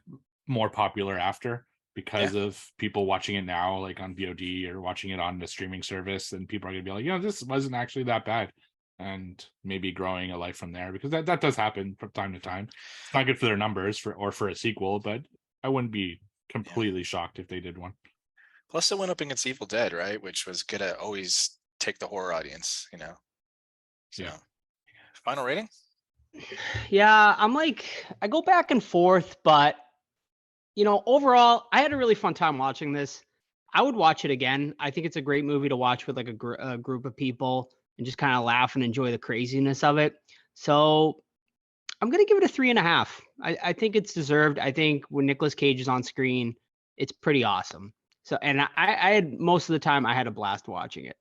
S3: more popular after. because of people watching it now, like on VOD or watching it on the streaming service, and people are gonna be like, this wasn't actually that bad, and maybe growing a life from there, because that does happen from time to time. It's not good for their numbers or for a sequel, but I wouldn't be completely shocked if they did one.
S2: Plus, it went up against Evil Dead, right? Which was gonna always take the horror audience, So,
S3: Yeah.
S2: Final rating?
S4: Yeah, I go back and forth, but overall, I had a really fun time watching this. I would watch it again. I think it's a great movie to watch with like a group of people and just kind of laugh and enjoy the craziness of it. So I'm gonna give it a 3.5. I think it's deserved. I think when Nicolas Cage is on screen, it's pretty awesome. So, and I had most of the time I had a blast watching it.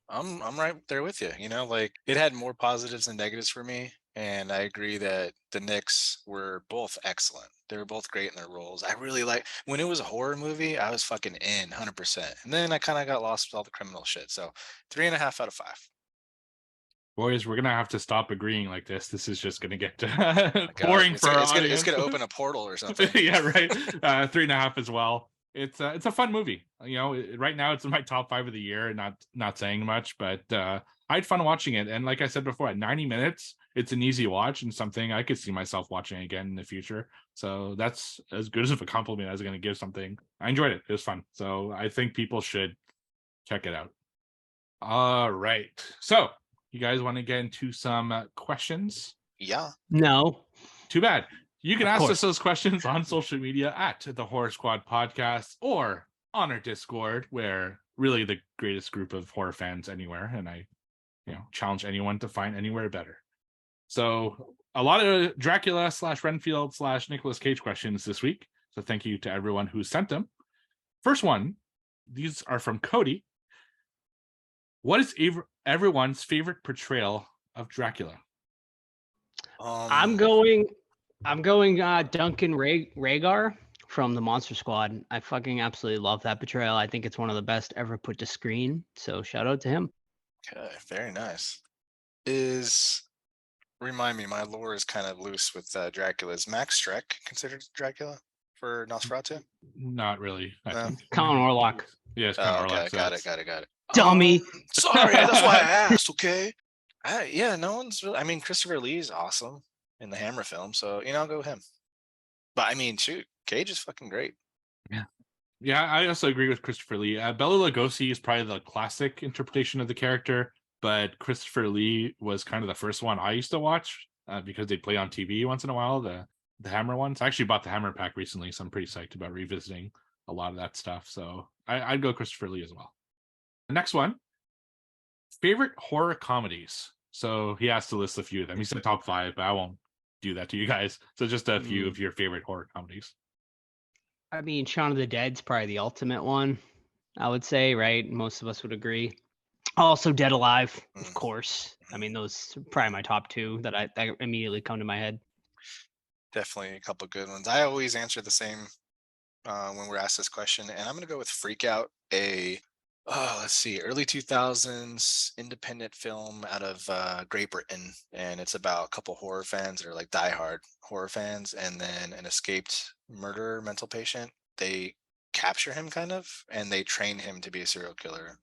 S2: I'm right there with you. Like it had more positives than negatives for me, and I agree that the Knicks were both excellent. They were both great in their roles. I really like when it was a horror movie. I was fucking in 100%, and then I kind of got lost with all the criminal shit. So 3.5 out of 5.
S3: Boys, we're gonna have to stop agreeing like this. This is just gonna get
S2: God,
S3: boring for our
S2: it's
S3: audience.
S2: gonna open a portal or something.
S3: Yeah, right. 3.5 as well. It's a fun movie. Right now it's in my top 5 of the year, and not saying much, but I had fun watching it. And like I said before, at 90 minutes, it's an easy watch and something I could see myself watching again in the future. So that's as good of a compliment as I'm going to give something. I enjoyed it. It was fun. So I think people should check it out. All right. So you guys want to get into some questions?
S2: Yeah.
S4: No.
S3: Too bad. You can
S4: Of
S3: ask
S4: course.
S3: us those questions on social media at the Horror Squad Podcast or on our Discord, where really the greatest group of horror fans anywhere, and I challenge anyone to find anywhere better. So a lot of Dracula / Renfield / Nicolas Cage questions this week. So thank you to everyone who sent them. First one, these are from Cody. What is everyone's favorite portrayal of Dracula?
S4: I'm going Duncan Rhaegar from the Monster Squad. I fucking absolutely love that portrayal. I think it's one of the best ever put to screen. So shout out to him.
S2: Okay, very nice. Remind me, my lore is kind of loose with Dracula. Is Max Schreck considered Dracula for Nosferatu?
S3: Not really. I
S2: No.
S3: think.
S4: Count Orlok.
S3: Yes,
S2: Oh,
S3: Count
S2: okay,
S3: Orlok.
S2: got it.
S4: Dummy.
S2: Sorry, that's why I asked. Okay. No one's really. I mean, Christopher Lee is awesome in the Hammer film, so I'll go with him. But I mean, shoot, Cage is fucking great.
S3: Yeah, I also agree with Christopher Lee. Bela Lugosi is probably the classic interpretation of the character, but Christopher Lee was kind of the first one I used to watch because they play on TV once in a while, the Hammer ones. I actually bought the Hammer pack recently, so I'm pretty psyched about revisiting a lot of that stuff. So I'd go Christopher Lee as well. The next one, favorite horror comedies. So he has to list a few of them. He said top 5, but I won't do that to you guys. So just a few of your favorite horror comedies.
S4: I mean, Shaun of the Dead's probably the ultimate one, I would say, right? Most of us would agree. Also, Dead Alive, of course. I mean, those are probably my top 2 that immediately come to my head.
S2: Definitely a couple good ones. I always answer the same when we're asked this question, and I'm going to go with Freak Out, let's see, early 2000s independent film out of Great Britain, and it's about a couple horror fans that are like diehard horror fans, and then an escaped murderer mental patient. They capture him kind of, and they train him to be a serial killer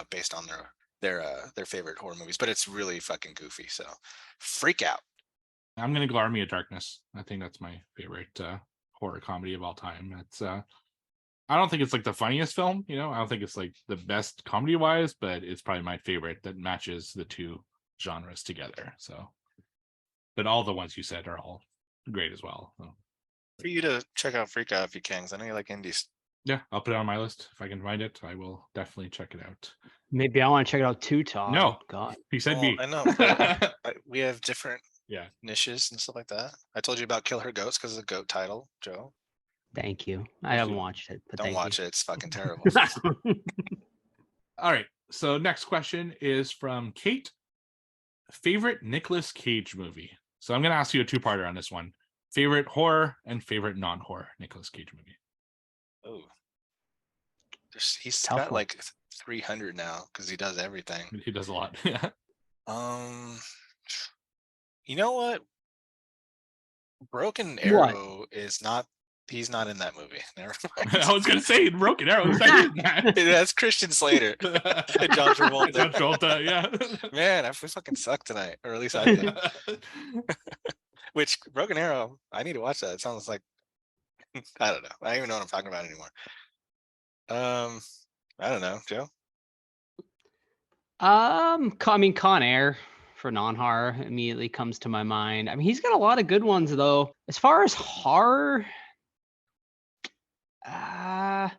S2: based on their favorite horror movies. But it's really fucking goofy. So, Freak Out.
S3: I'm gonna go Army of Darkness. I think that's my favorite horror comedy of all time. It's I don't think it's like the funniest film, I don't think it's like the best comedy wise, but it's probably my favorite that matches the two genres together. So, but all the ones you said are all great as well. So.
S2: For you to check out Freak Out if you can, because I know you like indies.
S3: Yeah, I'll put it on my list. If I can find it, I will definitely check it out.
S4: Maybe I want to check it out too, Todd.
S3: No,
S4: God.
S3: He said
S2: well,
S3: me.
S2: I know. We have different
S3: Yeah.
S2: niches and stuff like that. I told you about Kill Her Goats because of the goat title, Joe.
S4: Thank you. I haven't watched it, but
S2: Don't watch
S4: it.
S2: It's fucking terrible.
S3: All right. So next question is from Kate. Favorite Nicolas Cage movie. So I'm going to ask you a 2-parter on this one. Favorite horror and favorite non-horror Nicolas Cage movie.
S2: Oh, he's
S4: Tough
S2: got
S4: one.
S2: like 300 now because he does everything.
S3: He does a lot. Yeah.
S2: You know what? Broken Arrow is not He's not in that movie. Never
S3: I was gonna say Broken Arrow.
S2: That's Christian Slater and John Travolta.
S3: John Travolta, yeah.
S2: Man, we fucking suck tonight, or at least I did. Which Broken Arrow, I need to watch that. It sounds like I don't know. I don't even know what I'm talking about anymore. I don't know, Joe.
S4: I mean, Con Air for non-horror immediately comes to my mind. I mean, he's got a lot of good ones though. As far as horror, I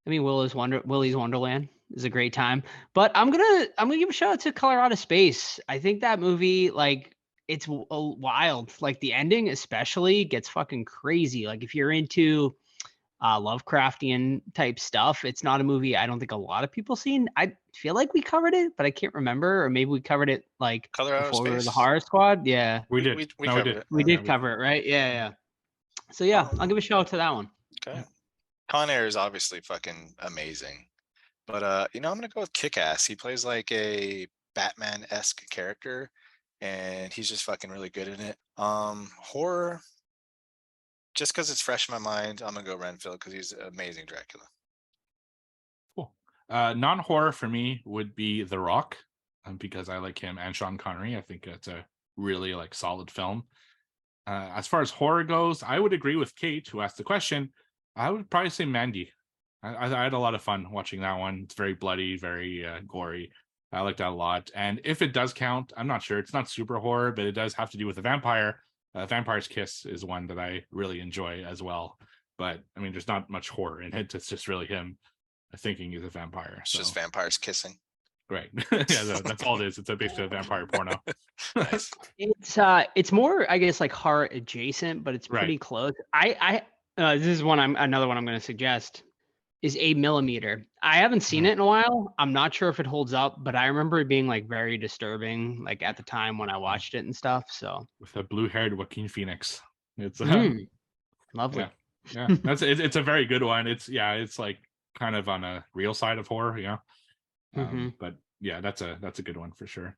S4: mean, Willy's Wonderland is a great time. But I'm gonna give a shout out to Colorado Space. I think that movie, like, it's wild. Like the ending especially gets fucking crazy. Like if you're into Lovecraftian type stuff, it's not a movie I don't think a lot of people seen. I feel like we covered it, but I can't remember, or maybe we covered it like
S2: Colorado
S4: before we were
S2: Space.
S4: the Horror Squad. Yeah,
S3: We did.
S2: We covered it.
S4: we did cover it, right? Yeah. So yeah, I'll give a shout out to that one.
S2: Okay. Con Air is obviously fucking amazing. But I'm gonna go with Kick-Ass. He plays like a Batman-esque character, and he's just fucking really good in it. Horror, just because it's fresh in my mind, I'm gonna go Renfield because he's amazing Dracula.
S3: Cool. Non-horror for me would be The Rock, because I like him and Sean Connery. I think it's a really like solid film. As far as horror goes, I would agree with Kate, who asked the question. I would probably say Mandy. I had a lot of fun watching that one. It's very bloody, very gory. I liked that a lot. And if it does count, I'm not sure. It's not super horror, but it does have to do with a vampire. Vampire's Kiss is one that I really enjoy as well. But I mean, there's not much horror in it. It's just really him thinking he's a vampire.
S2: It's just vampires kissing.
S3: Right. Yeah, that's all it is. It's basically a vampire porno.
S2: Nice.
S4: It's more, I guess, like horror adjacent, but it's pretty close. This is another one I'm going to suggest is 8 Millimeter. I haven't seen it in a while. I'm not sure if it holds up, but I remember it being like very disturbing, like at the time when I watched it and stuff. So
S3: with a blue-haired Joaquin Phoenix, it's
S4: lovely.
S3: Yeah. It's a very good one. It's like kind of on a real side of horror, yeah. But yeah, that's a good one for sure.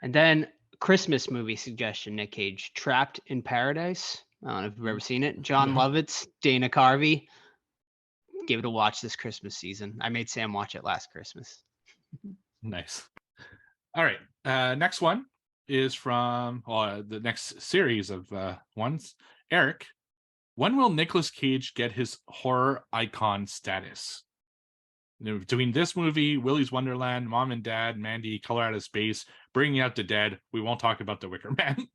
S4: And then Christmas movie suggestion, Nick Cage, Trapped in Paradise. I don't know if you've ever seen it. John Lovitz, Dana Carvey. Give it a watch this Christmas season. I made Sam watch it last Christmas.
S3: Nice. All right. Next one is from the next series of ones. Eric, when will Nicolas Cage get his horror icon status? Between this movie, Willy's Wonderland, Mom and Dad, Mandy, Colorado Space, Bringing Out the Dead, we won't talk about The Wicker Man.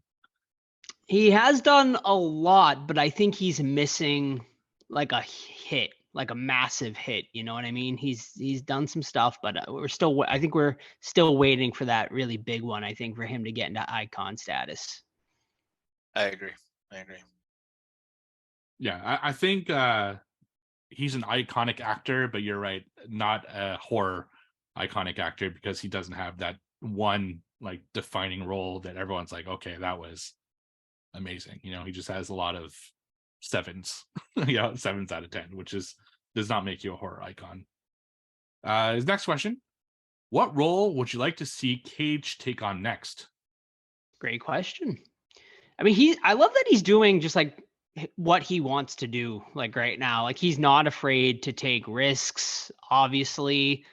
S4: He has done a lot, but I think he's missing like a hit, like a massive hit. You know what I mean? He's done some stuff, but I think we're still waiting for that really big one. I think for him to get into icon status.
S2: I agree.
S3: Yeah, I think he's an iconic actor, but you're right, not a horror iconic actor, because he doesn't have that one like defining role that everyone's like, okay, that was amazing. He just has a lot of sevens, 7s out of 10, which does not make you a horror icon. His next question: what role would you like to see Cage take on next?
S4: Great question. I mean, I love that he's doing just like what he wants to do, like right now. Like he's not afraid to take risks, obviously.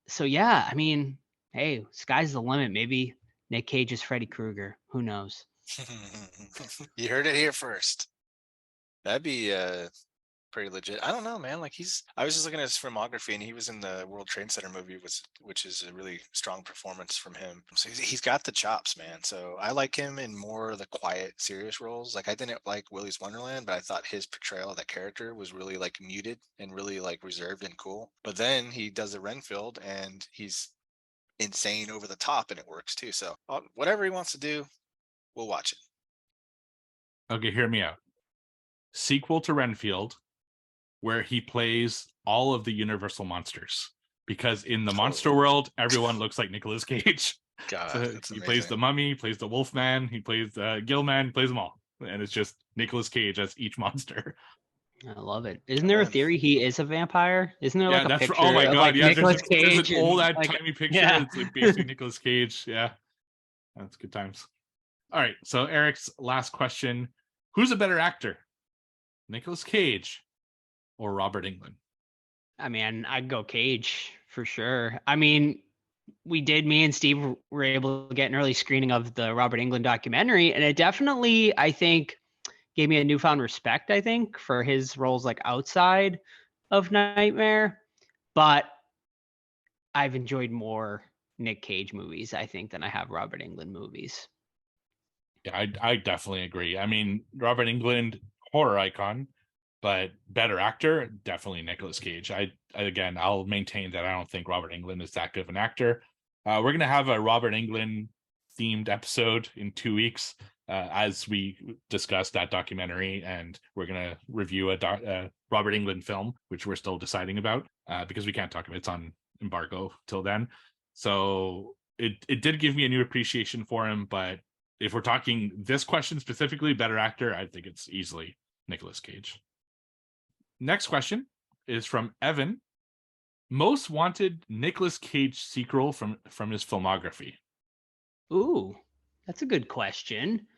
S4: So yeah, I mean, hey, sky's the limit. Maybe Nick Cage is Freddy Krueger. Who knows?
S2: You heard it here first. That'd be pretty legit. I don't know, man. Like I was just looking at his filmography, and he was in the World Trade Center movie, which is a really strong performance from him. So he's got the chops, man. So I like him in more of the quiet, serious roles. Like I didn't like Willy's Wonderland, but I thought his portrayal of that character was really like muted and really like reserved and cool. But then he does the Renfield, and he's insane over the top, and it works too. So whatever he wants to do, we'll watch it.
S3: Okay, hear me out. Sequel to Renfield, where he plays all of the Universal monsters, because in the monster world, everyone looks like Nicolas Cage.
S2: God,
S3: so he plays the Mummy, he plays the Wolfman, he plays the Gillman, he plays them all, and it's just Nicolas Cage as each monster.
S4: I love it. Isn't there a theory he is a vampire? Isn't there like a picture?
S3: Oh my god,
S4: like Nicolas Cage,
S3: there's an old timey picture. Yeah. It's like basically Nicolas Cage. Yeah, that's good times. All right, so Eric's last question: who's a better actor, Nicolas Cage or Robert Englund?
S4: I mean, I'd go Cage for sure. I mean, me and Steve were able to get an early screening of the Robert Englund documentary, and it definitely, I think, gave me a newfound respect, I think, for his roles like outside of Nightmare. But I've enjoyed more Nick Cage movies, I think, than I have Robert Englund movies.
S3: Yeah, I definitely agree. I mean, Robert Englund, horror icon, but better actor, definitely Nicolas Cage. Again, I'll maintain that I don't think Robert Englund is that good of an actor. We're gonna have a Robert Englund themed episode in 2 weeks, as we discussed that documentary, and we're gonna review a Robert Englund film, which we're still deciding about, because we can't talk about it. It's on embargo till then. So it did give me a new appreciation for him, but if we're talking this question specifically, better actor, I think it's easily Nicolas Cage. Next question is from Evan. Most wanted Nicolas Cage sequel from his filmography.
S4: Ooh, that's a good question.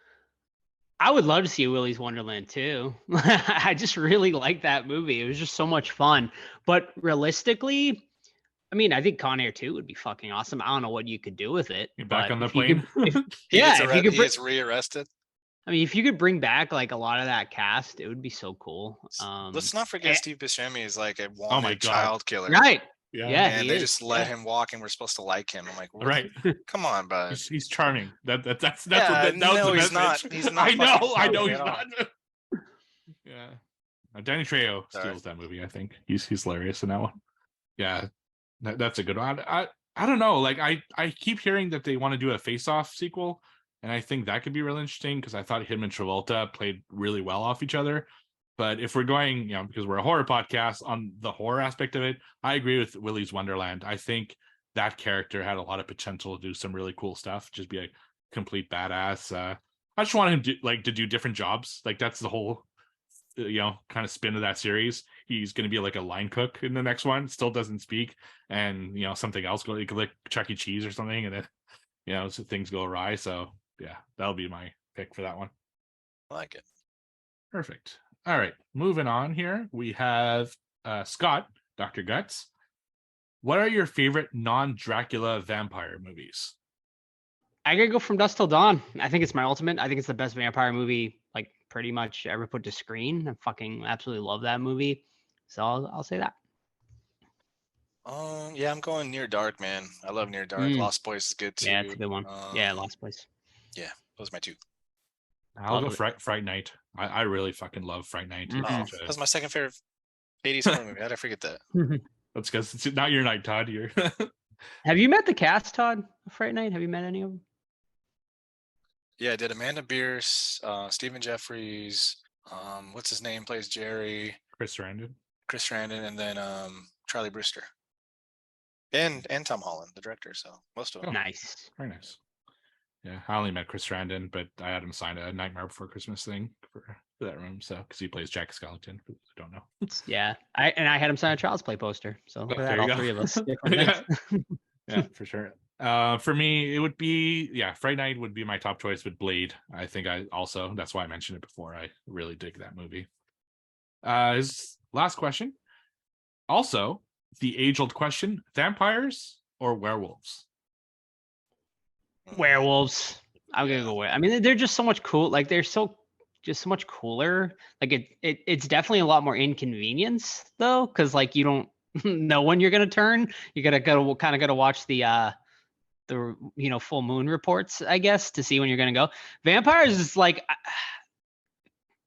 S4: I would love to see Willy's Wonderland too. I just really like that movie. It was just so much fun. But realistically, I mean, I think Con Air 2 would be fucking awesome. I don't know what you could do with it.
S3: You're back
S4: but
S3: on the
S4: if you
S3: plane.
S4: could-
S2: He
S4: if
S2: gets rearrested.
S4: I mean, if you could bring back like a lot of that cast, it would be so cool.
S2: Let's not forget Steve Buscemi is like a
S3: my
S2: wanted
S3: God.
S2: child killer.
S4: Right.
S3: Yeah.
S4: Yeah,
S2: And
S4: he
S2: they
S4: is.
S2: just let him walk, and we're supposed to like him. I'm like, what?
S3: Right.
S2: Come on, bud.
S3: He's charming. That's
S2: Yeah,
S3: what that was
S2: no,
S3: the
S2: he's
S3: message.
S2: not. He's not
S3: I know
S2: fucking
S3: he's
S2: charming at
S3: not. Yeah. Danny Trejo steals that movie, I think. He's hilarious in that one. Yeah. That's a good one. I don't know. Like I keep hearing that they want to do a Face Off sequel, and I think that could be really interesting because I thought him and Travolta played really well off each other. But if we're going, because we're a horror podcast, on the horror aspect of it, I agree with Willy's Wonderland. I think that character had a lot of potential to do some really cool stuff, just be a complete badass. I just want him to do different jobs. Like that's the whole kind of spin of that series. He's going to be like a line cook in the next one, still doesn't speak, and something else go like Chuck E. Cheese or something, and then so things go awry. So yeah, that'll be my pick for that one.
S2: I like it.
S3: Perfect. All right, moving on here. We have Scott, Dr. Guts. What are your favorite non-Dracula vampire movies?
S4: I gotta go From Dusk Till Dawn. I think it's my ultimate. I think it's the best vampire movie like pretty much ever put to screen. I fucking absolutely love that movie. So I'll say that.
S2: Yeah, I'm going Near Dark, man. I love Near Dark. Lost Boys is good too.
S4: Yeah, it's a good one. Yeah, Lost Boys.
S2: Yeah, those are my two.
S3: I'll go Fright Night. I really fucking love Fright Night.
S2: Oh, that's my second favorite 80s horror movie. How did I forget that?
S3: That's because it's not your night, Todd. You're
S4: Have you met the cast, Todd, of Fright Night? Have you met any of them?
S2: Yeah, I did. Amanda Bierce, Stephen Jeffries, what's his name plays Jerry?
S3: Chris Sarandon,
S2: and then Charlie Brewster. And Tom Holland, the director, so most of them.
S4: Nice.
S3: Very nice. Yeah, I only met Chris Sarandon, but I had him sign a Nightmare Before Christmas thing for that room, so because he plays Jack Skellington, for those who don't know.
S4: Yeah, I had him sign a Child's Play poster. So look at that, all three of us.
S3: Yeah, for sure. For me, it would be Fright Night would be my top choice with Blade. I think that's why I mentioned it before. I really dig that movie. His last question. Also, the age-old question: vampires or werewolves?
S4: Werewolves. I'm gonna go with. I mean, they're just so much cool. Like they're so much cooler. Like it's definitely a lot more inconvenience though, because like you don't know when you're gonna turn. You gotta watch the full moon reports, I guess, to see when you're gonna go. Vampires is like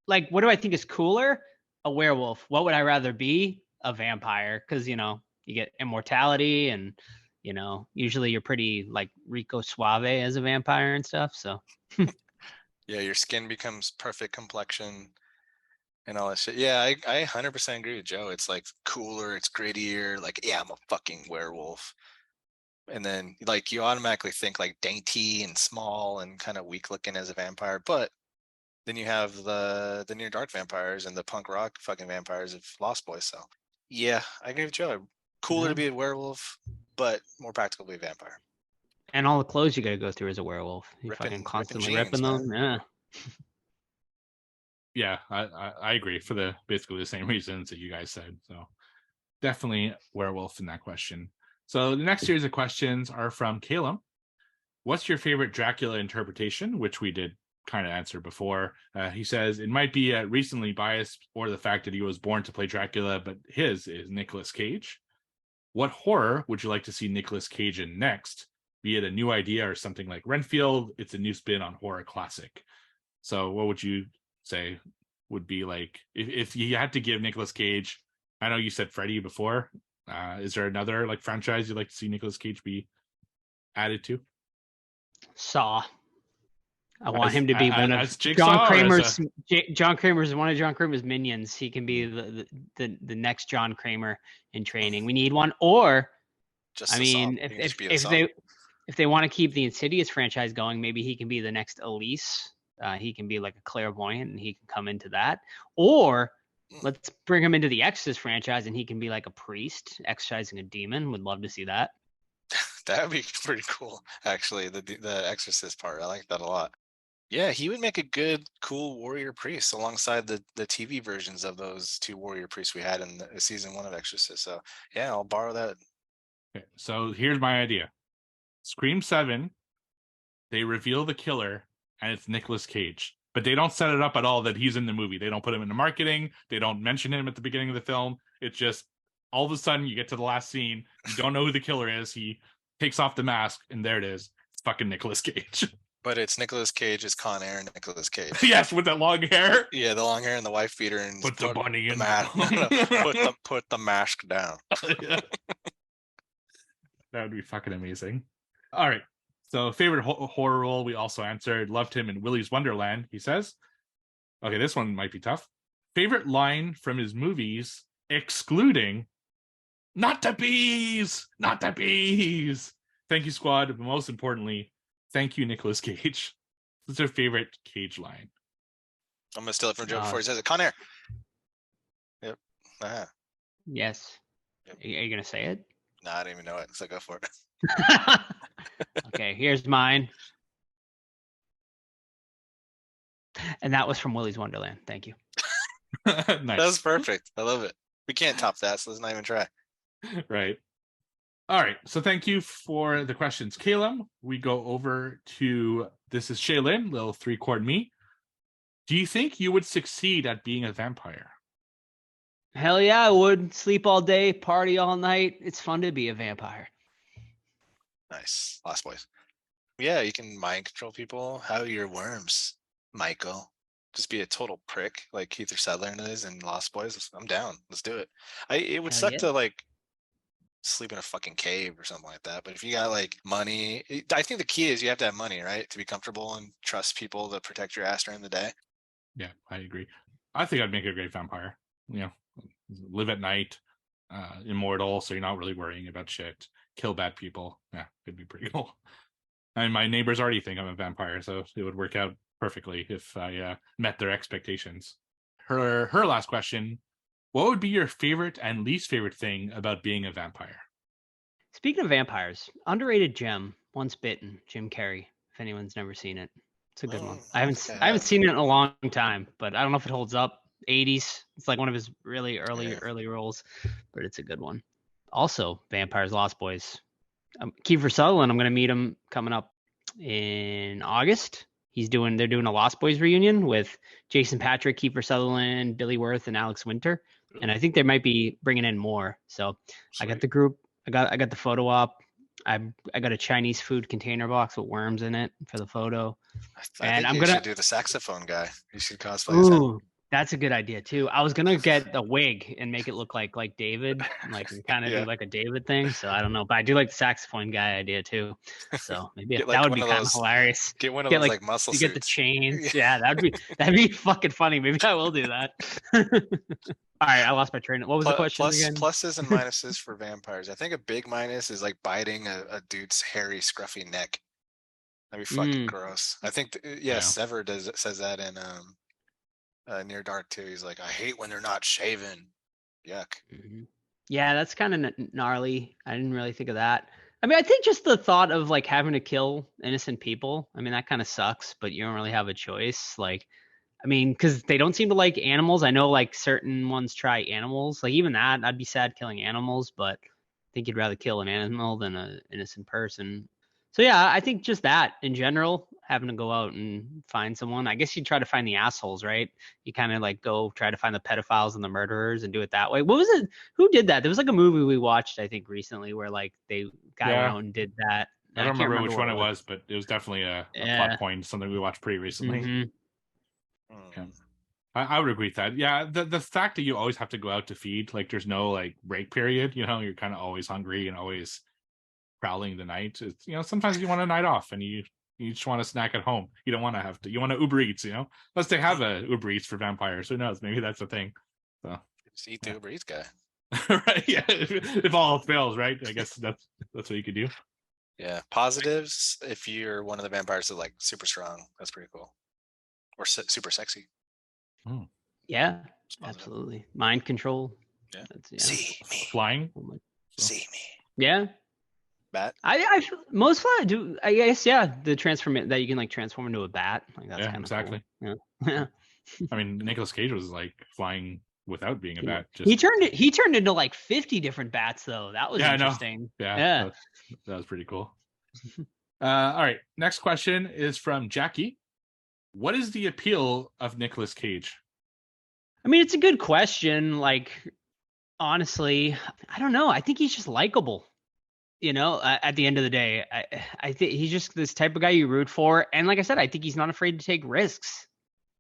S4: what do I think is cooler? A werewolf. What would I rather be? A vampire, because you get immortality and usually you're pretty like Rico Suave as a vampire and stuff. So
S2: yeah, your skin becomes perfect complexion and all that shit. Yeah, I 100% agree with Joe. It's like cooler, it's grittier. Like, yeah, I'm a fucking werewolf. And then like you automatically think like dainty and small and kind of weak looking as a vampire. But then you have the Near Dark vampires and the punk rock fucking vampires of Lost Boys. So yeah, I agree with Joe. Cooler to be a werewolf, but more practical to be a vampire.
S4: And all the clothes you got to go through as a werewolf. You fucking constantly ripping them. Yeah.
S3: Yeah, I agree for the basically the same reasons that you guys said. So definitely werewolf in that question. So the next series of questions are from Caleb. What's your favorite Dracula interpretation? Which we did kind of answer before. He says it might be recently biased or the fact that he was born to play Dracula, but his is Nicolas Cage. What horror would you like to see Nicolas Cage in next? Be it a new idea or something like Renfield, it's a new spin on horror classic. So what would you say would be like if you had to give Nicolas Cage? I know you said Freddy before. Is there another like franchise you'd like to see Nicolas Cage be added to?
S4: Saw. I want him to be one of
S3: Jigsaw,
S4: John Kramer's one of John Kramer's minions. He can be the next John Kramer in training. We need one, or I mean, if they want to keep the Insidious franchise going, maybe he can be the next Elise. He can be like a clairvoyant, and he can come into that. Or let's bring him into the Exorcist franchise, and he can be like a priest exorcising a demon. Would love to see that.
S2: That would be pretty cool, actually. The Exorcist part, I like that a lot. Yeah, he would make a good, cool warrior priest alongside the TV versions of those two warrior priests we had in the season 1 of Exorcist. So yeah, I'll borrow that.
S3: Okay, so here's my idea. Scream 7, they reveal the killer, and it's Nicolas Cage. But they don't set it up at all that he's in the movie. They don't put him in the marketing. They don't mention him at the beginning of the film. It's just all of a sudden you get to the last scene. You don't know who the killer is. He takes off the mask, and there it is. It's fucking Nicolas Cage.
S2: But it's Nicolas Cage as Con Air Nicolas Cage.
S3: Yes, with that long hair.
S2: Yeah, the long hair and the wife beater, and
S3: put the bunny in.
S2: Put the mask down.
S3: That would be fucking amazing. All right. So favorite horror role, we also answered. Loved him in Willy's Wonderland, he says. Okay, this one might be tough. Favorite line from his movies, excluding "Not the bees, not the bees." Thank you, squad. But most importantly, thank you, Nicolas Cage. What's your favorite Cage line?
S2: I'm gonna steal it from Joe before he says it. Con Air. Yep. Uh-huh.
S4: Yes. Yep. Are you gonna say it?
S2: No, I don't even know it, so go for it.
S4: Okay, here's mine. And that was from Willy's Wonderland. Thank you.
S3: Nice.
S2: That was perfect. I love it. We can't top that, so let's not even try.
S3: Right. All right. So thank you for the questions, Caleb. We go over to this is Shaylin, little 3-quart me. Do you think you would succeed at being a vampire?
S4: Hell yeah, I would. Sleep all day, party all night. It's fun to be a vampire.
S2: Nice. Lost Boys. Yeah, you can mind control people. How are your worms, Michael? Just be a total prick like Keith Sutherland is in Lost Boys. I'm down. Let's do it. It would suck to like sleep in a fucking cave or something like that. But if you got like money, I think the key is you have to have money, right? To be comfortable and trust people to protect your ass during the day.
S3: Yeah, I agree. I think I'd make a great vampire. You know, live at night, immortal, so you're not really worrying about shit. Kill bad people. Yeah, it'd be pretty cool. And my neighbors already think I'm a vampire, so it would work out perfectly if I met their expectations. Her last question: what would be your favorite and least favorite thing about being a vampire?
S4: Speaking of vampires, underrated gem, Once Bitten, Jim Carrey. If anyone's never seen it, it's a good one. I haven't seen it in a long time, but I don't know if it holds up. 80s. It's like one of his really early roles, but it's a good one. Also, Vampires Lost Boys. Kiefer Sutherland, I'm going to meet him coming up in August. They're doing a Lost Boys reunion with Jason Patric, Kiefer Sutherland, Billy Wirth, and Alex Winter. And I think they might be bringing in more. So sweet. I got the group. I got the photo op. I got a Chinese food container box with worms in it for the photo.
S2: I think you should do the saxophone guy. You should cosplay as him.
S4: That's a good idea too. I was gonna get the wig and make it look like David, like kind of do like a David thing. So I don't know, but I do like the saxophone guy idea too. So maybe that would be kind of hilarious.
S2: Get one of those like muscle suits.
S4: Get the chains. Yeah, that'd be fucking funny. Maybe I will do that. All right, I lost my train. What was the question again?
S2: Pluses and minuses for vampires. I think a big minus is like biting a dude's hairy, scruffy neck. That'd be fucking gross. I think Sever says that in Near Dark too. He's like, I hate when they're not shaven. Yuck.
S4: Mm-hmm. Yeah, that's kind of gnarly. I didn't really think of that. I mean, I think just the thought of like having to kill innocent people. I mean, that kind of sucks, but you don't really have a choice. Like, I mean, because they don't seem to like animals. I know like certain ones try animals. Like even that, I'd be sad killing animals, but I think you'd rather kill an animal than an innocent person. So yeah, I think just that in general, having to go out and find someone. I guess you try to find the assholes, right? You kind of like go try to find the pedophiles and the murderers and do it that way. What was it? Who did that? There was like a movie we watched, I think, recently where like they went out and did that.
S3: I don't remember which one it was, but it was definitely a plot point, something we watched pretty recently.
S4: Mm-hmm.
S3: Yeah. I would agree with that. Yeah, the fact that you always have to go out to feed, like there's no like break period, you're kind of always hungry and always prowling the night. It's, sometimes you want a night off and you just want to snack at home. You don't want to have to. You want to Uber Eats, unless they have a Uber Eats for vampires. Who knows? Maybe that's the thing. So
S2: just eat the Uber Eats guy.
S3: Right? Yeah. If all else fails, right? I guess that's what you could do.
S2: Yeah. Positives. If you're one of the vampires that like super strong, that's pretty cool. Or super sexy.
S4: Yeah, absolutely. Mind control.
S2: Yeah.
S4: Yeah.
S2: See me.
S3: Flying.
S2: See me.
S4: Yeah.
S2: Bat.
S4: I most fly do. I guess yeah. The transform that you can like transform into a bat. Like that's kind of
S3: exactly.
S4: Cool. Yeah.
S3: I mean, Nicolas Cage was like flying without being a bat.
S4: He turned into like 50 different bats though. That was interesting.
S3: Yeah. That was pretty cool. All right. Next question is from Jackie. What is the appeal of Nicolas Cage?
S4: I mean, it's a good question. Like, honestly, I don't know. I think he's just likable. At the end of the day, I think he's just this type of guy you root for. And like I said, I think he's not afraid to take risks.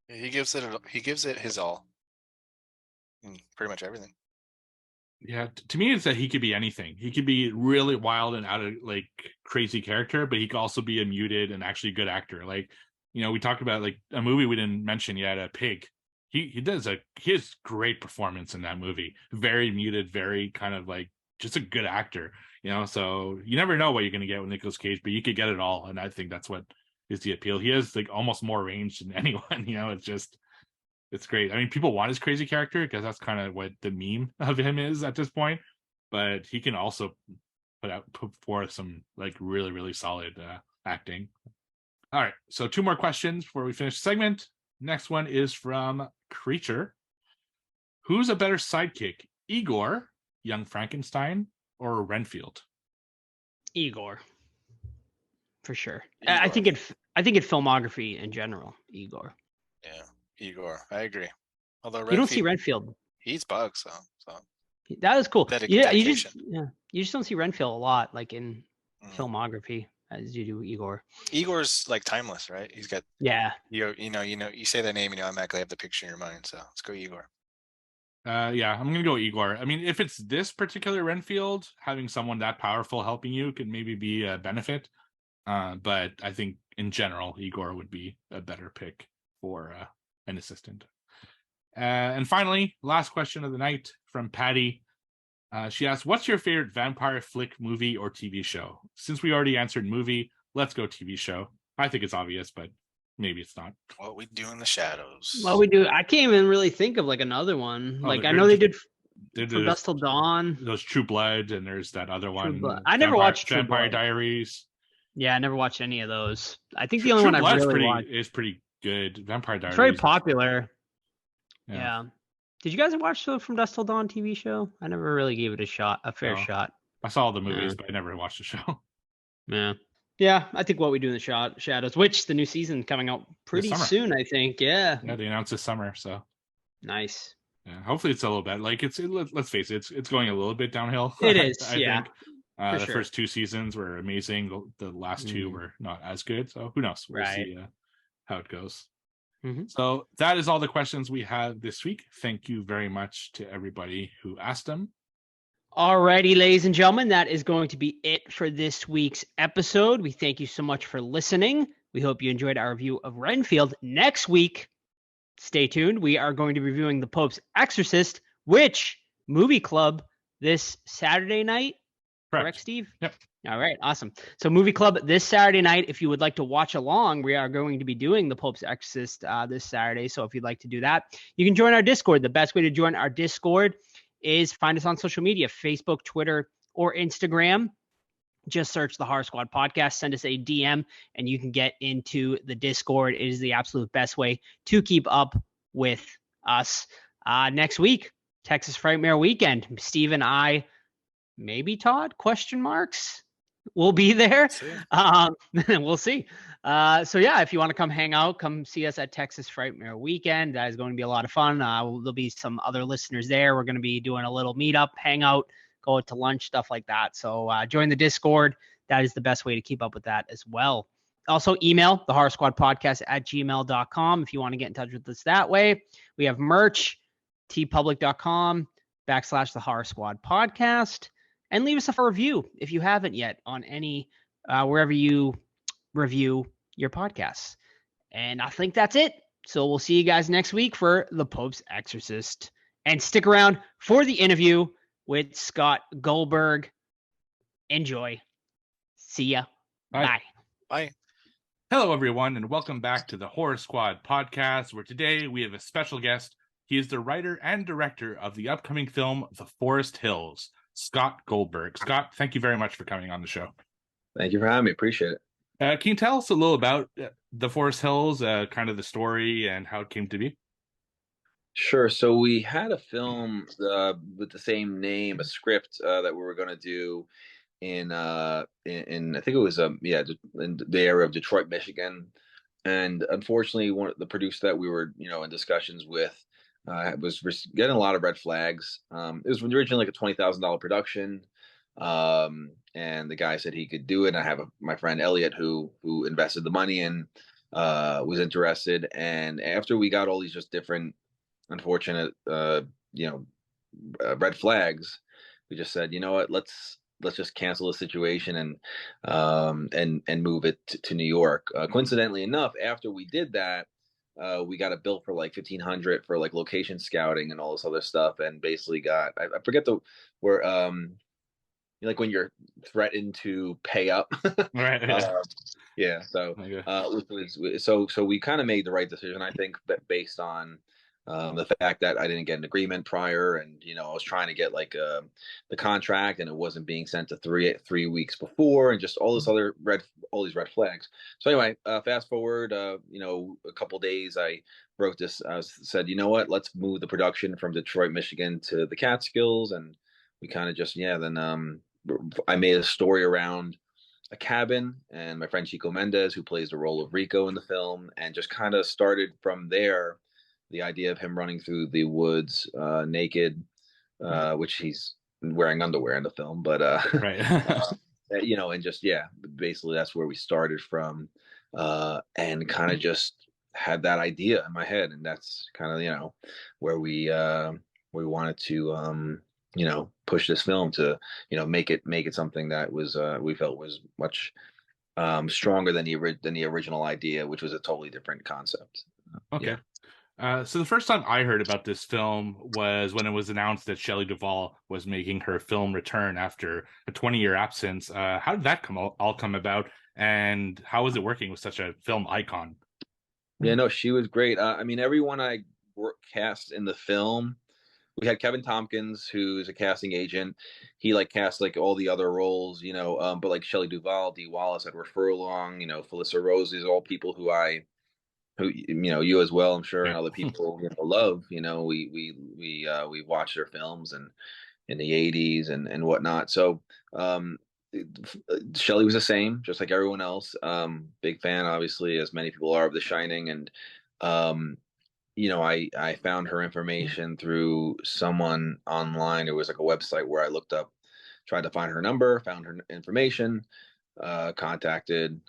S2: He gives it his all. In pretty much everything.
S3: Yeah, to me, it's that he could be anything. He could be really wild and out of like crazy character, but he could also be a muted and actually good actor. Like, we talked about like a movie we didn't mention yet, Pig. He has great performance in that movie. Very muted, very kind of like just a good actor. So you never know what you're going to get with Nicolas Cage, but you could get it all, and I think that's what is the appeal. He has like almost more range than anyone. It's great. I mean, people want his crazy character because that's kind of what the meme of him is at this point. But he can also put forth some like really, really solid acting. All right, so 2 more questions before we finish the segment. Next one is from Creature. Who's a better sidekick, Igor, Young Frankenstein, or Renfield?
S4: Igor, for sure.
S2: Igor.
S4: I think in filmography in general, Igor.
S2: Yeah, Igor. I agree. Although
S4: you don't see Renfield.
S2: He's bugs, so
S4: that was cool. Yeah, you just don't see Renfield a lot, like in filmography, as you do Igor.
S2: Igor's like timeless, right? He's got you say that name and you automatically have the picture in your mind. So let's go Igor.
S3: Yeah, I'm gonna go Igor. I mean, if it's this particular Renfield, having someone that powerful helping you could maybe be a benefit. But I think in general, Igor would be a better pick for an assistant. And finally, last question of the night from Patty. She asks, what's your favorite vampire flick movie or TV show? Since we already answered movie, let's go TV show. I think it's obvious, but maybe it's not.
S2: What We Do in the Shadows.
S4: What We Do. I can't even really think of like another one. Like I know they did From Dusk Till Dawn.
S3: There's True Blood, and there's that other one.
S4: I never watched True
S3: Vampire
S4: Blood.
S3: Diaries.
S4: Yeah, I never watched any of those. I think the only one I really watched
S3: is pretty good. Vampire Diaries.
S4: It's very popular.
S3: Yeah.
S4: Yeah. Did you guys watch the From Dusk Till Dawn TV show? I never really gave it a fair shot.
S3: I saw all the movies, but I never watched the show.
S4: Yeah. Yeah, I think What We Do in the Shadows, which the new season coming out pretty soon, I think. Yeah.
S3: Yeah, they announced this summer, so.
S4: Nice.
S3: Yeah, hopefully it's a little bit like let's face it, it's going a little bit downhill.
S4: It is,
S3: I think. The first 2 seasons were amazing. The last 2 were not as good. So who knows? We'll see how it goes. So that is all the questions we have this week. Thank you very much to everybody who asked them.
S4: Alrighty, ladies and gentlemen, that is going to be it for this week's episode. We thank you so much for listening. We hope you enjoyed our review of Renfield. Next week, stay tuned. We are going to be reviewing The Pope's Exorcist, which movie club this Saturday night. Correct, Steve?
S3: Yep.
S4: All right, awesome. So movie club this Saturday night. If you would like to watch along, we are going to be doing The Pope's Exorcist this Saturday. So if you'd like to do that, you can join our Discord. The best way to join our Discord is find us on social media, Facebook, Twitter, or Instagram. Just search the Horror Squad podcast, send us a DM, and you can get into the Discord. It is the absolute best way to keep up with us. Next week, Texas Frightmare Weekend. Steve and I, maybe Todd, question marks, will be there. We'll see. So yeah, if you want to come hang out, come see us at Texas Frightmare Weekend. That is going to be a lot of fun. There'll be some other listeners there. We're going to be doing a little meetup, hangout, go out to lunch, stuff like that. So join the Discord. That is the best way to keep up with that as well. Also email the Horror Squad podcast at gmail.com if you want to get in touch with us that way. We have merch, tpublic.com/the Horror Squad podcast. And leave us a review if you haven't yet on any wherever you review your podcasts. And I think that's it. So we'll see you guys next week for The Pope's Exorcist. And stick around for the interview with Scott Goldberg. Enjoy. See ya.
S3: Bye.
S2: Bye.
S3: Hello, everyone, and welcome back to the Horror Squad podcast, where today we have a special guest. He is the writer and director of the upcoming film, The Forest Hills, Scott Goldberg. Scott, thank you very much for coming on the show.
S1: Thank you for having me. Appreciate it.
S3: Can you tell us a little about The Forest Hills, kind of the story and how it came to be?
S1: Sure. So we had a film with the same name, a script that we were going to do in I think it was in the area of Detroit, Michigan, and unfortunately, the producer that we were in discussions with was getting a lot of red flags. It was originally like a $20,000 production, and the guy said he could do it. And I have my friend Elliot who invested the money and was interested. And after we got all these just different unfortunate red flags, we just said, you know what, let's just cancel the situation and move it to New York. Coincidentally enough, after we did that, we got a bill for like $1,500 for like location scouting and all this other stuff, and basically got I forget where like when you're threatened to pay up.
S3: Right.
S1: Yeah. So so we kind of made the right decision, I think, based on the fact that I didn't get an agreement prior, and I was trying to get like the contract, and it wasn't being sent to three weeks before, and just all these red flags. So anyway, fast forward, a couple days, I wrote this. I said, you know what, let's move the production from Detroit, Michigan, to the Catskills, and we kind of just then I made a story around a cabin, and my friend Chico Mendez, who plays the role of Rico in the film, and just kind of started from there. The idea of him running through the woods naked, which he's wearing underwear in the film, but
S3: right.
S1: And just basically that's where we started from, and kind of just had that idea in my head, and that's kind of where we wanted to push this film to make it something that was we felt was much stronger than the original idea, which was a totally different concept.
S3: Okay. So the first time I heard about this film was when it was announced that Shelley Duvall was making her film return after a 20-year absence. How did that all come about, and how was it working with such a film icon?
S1: Yeah, no, she was great. I mean, everyone I cast in the film, we had Kevin Tompkins, who's a casting agent. He cast all the other roles, but like Shelley Duvall, Dee Wallace, Edward Furlong, Felissa Rose, these are all people who you as well, I'm sure, and other people love. We watched their films and in the 80s and whatnot. So Shelley was the same, just like everyone else. Big fan, obviously, as many people are, of The Shining, and I found her information through someone online. It was like a website where I looked up, tried to find her number, found her information, contacted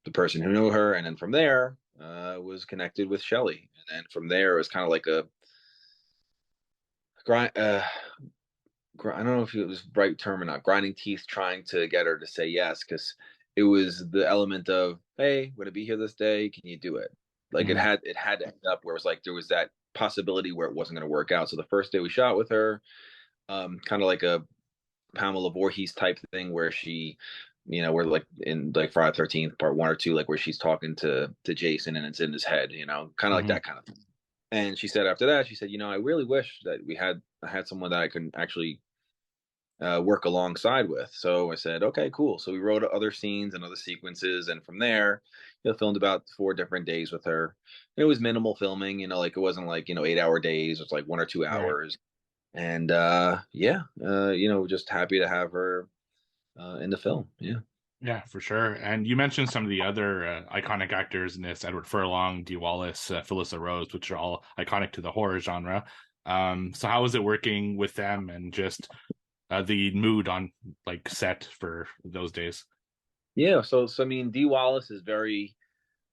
S1: the person who knew her, and then from there was connected with Shelley, and then from there it was kind of like a grind. I don't know if it was the right term or not. Grinding teeth, trying to get her to say yes, because it was the element of, hey, we're gonna be here this day. Can you do it? Like it had to end up where it was like there was that possibility where it wasn't going to work out. So the first day we shot with her, kind of like a Pamela Voorhees type thing, where she, we're like in like Friday the 13th part 1 or 2, like where she's talking to Jason and it's in his head, kind of like that kind of thing. And she said after that, she said, I really wish that I had someone that I could actually work alongside with. So I said, okay, cool. So we wrote other scenes and other sequences, and from there, filmed about 4 different days with her. And it was minimal filming, like it wasn't like 8-hour days. It was like 1 or 2 hours. And just happy to have her in the film. Yeah.
S3: Yeah, for sure. And you mentioned some of the other iconic actors in this: Edward Furlong, Dee Wallace, Phyllis Rose, which are all iconic to the horror genre. So how was it working with them, and just the mood on like set for those days?
S1: Yeah. So I mean, Dee Wallace is very,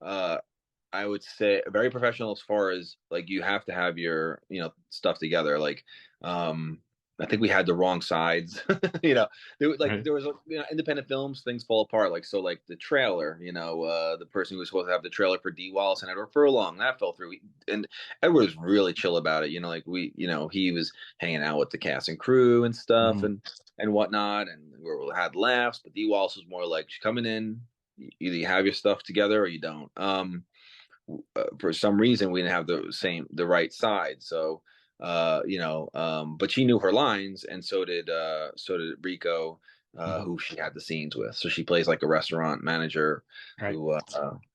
S1: uh, I would say, very professional as far as like you have to have your stuff together. Like, um, I think we had the wrong sides. There was independent films, things fall apart. Like so, like the trailer. The person who was supposed to have the trailer for Dee Wallace and Edward Furlong, that fell through. And Edward was really chill about it. Like he was hanging out with the cast and crew and stuff and whatnot, and we had laughs. But Dee Wallace was more like, she's coming in. Either you have your stuff together or you don't. For some reason we didn't have the right side, so but she knew her lines, and so did Rico, who she had the scenes with. So she plays like a restaurant manager, right,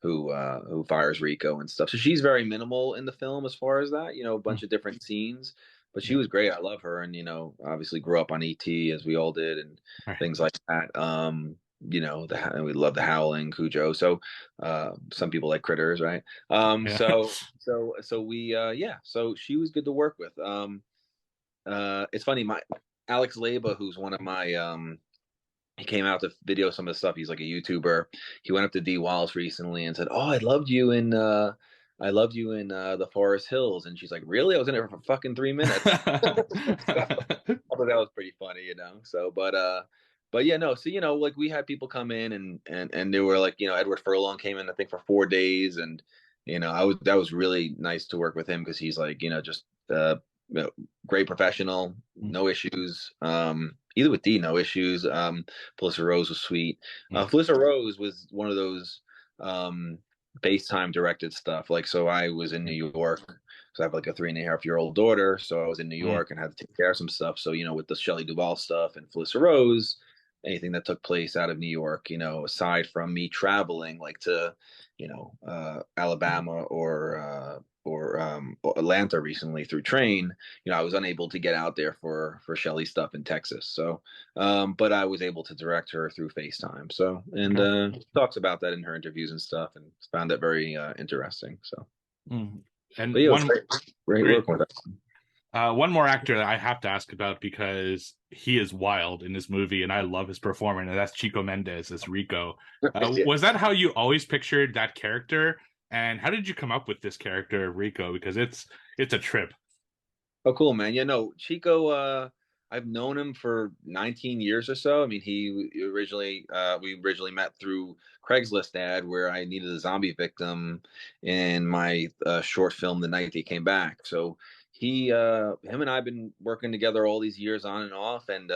S1: who fires Rico and stuff. So she's very minimal in the film as far as that, a bunch of different scenes, but she was great. I love her. And obviously grew up on ET, as we all did, and things like that. We love the Howling, Cujo. So some people like Critters, right? So we so she was good to work with. It's funny, my Alex Leba, who's one of my he came out to video some of the stuff. He's like a YouTuber. He went up to Dee Wallace recently and said, "Oh, I loved you in the Forest Hills." And she's like, "Really? I was in it for fucking 3 minutes." So, I thought that was pretty funny, So, but yeah, no. So like we had people come in and they were like, Edward Furlong came in, I think, for 4 days, and that was really nice to work with him, because he's like, just great professional, no issues. Either with Dee, no issues. Felissa Rose was sweet. Felissa Rose was one of those FaceTime directed stuff. Like, so I was in New York, because I have like a 3.5-year-old daughter. So I was in New York and had to take care of some stuff. So, with the Shelley Duvall stuff and Felissa Rose, anything that took place out of New York, aside from me traveling like to, Alabama or Atlanta recently through train, I was unable to get out there for Shelley stuff in Texas. So, but I was able to direct her through FaceTime. So, and she talks about that in her interviews and stuff, and found that very interesting. So,
S3: and
S1: yeah, great work with that.
S3: One more actor that I have to ask about, because he is wild in this movie and I love his performance, and that's Chico Mendes as Rico. Yeah. Was that how you always pictured that character? And how did you come up with this character, Rico? Because it's a trip.
S1: Oh, cool, man. Yeah, no, Chico, I've known him for 19 years or so. I mean, we originally met through Craigslist ad, where I needed a zombie victim in my short film, The Night They Came Back. So him and I've been working together all these years on and off. And,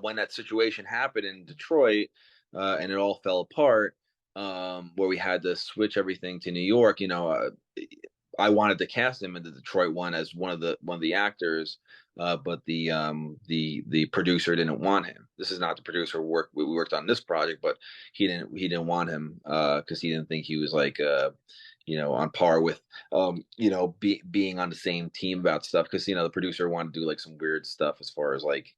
S1: when that situation happened in Detroit, and it all fell apart, where we had to switch everything to New York, I wanted to cast him in the Detroit one as one of the actors, but the producer didn't want him. This is not the producer we worked on this project, but he didn't want him because he didn't think he was like on par with being on the same team about stuff, because the producer wanted to do like some weird stuff as far as like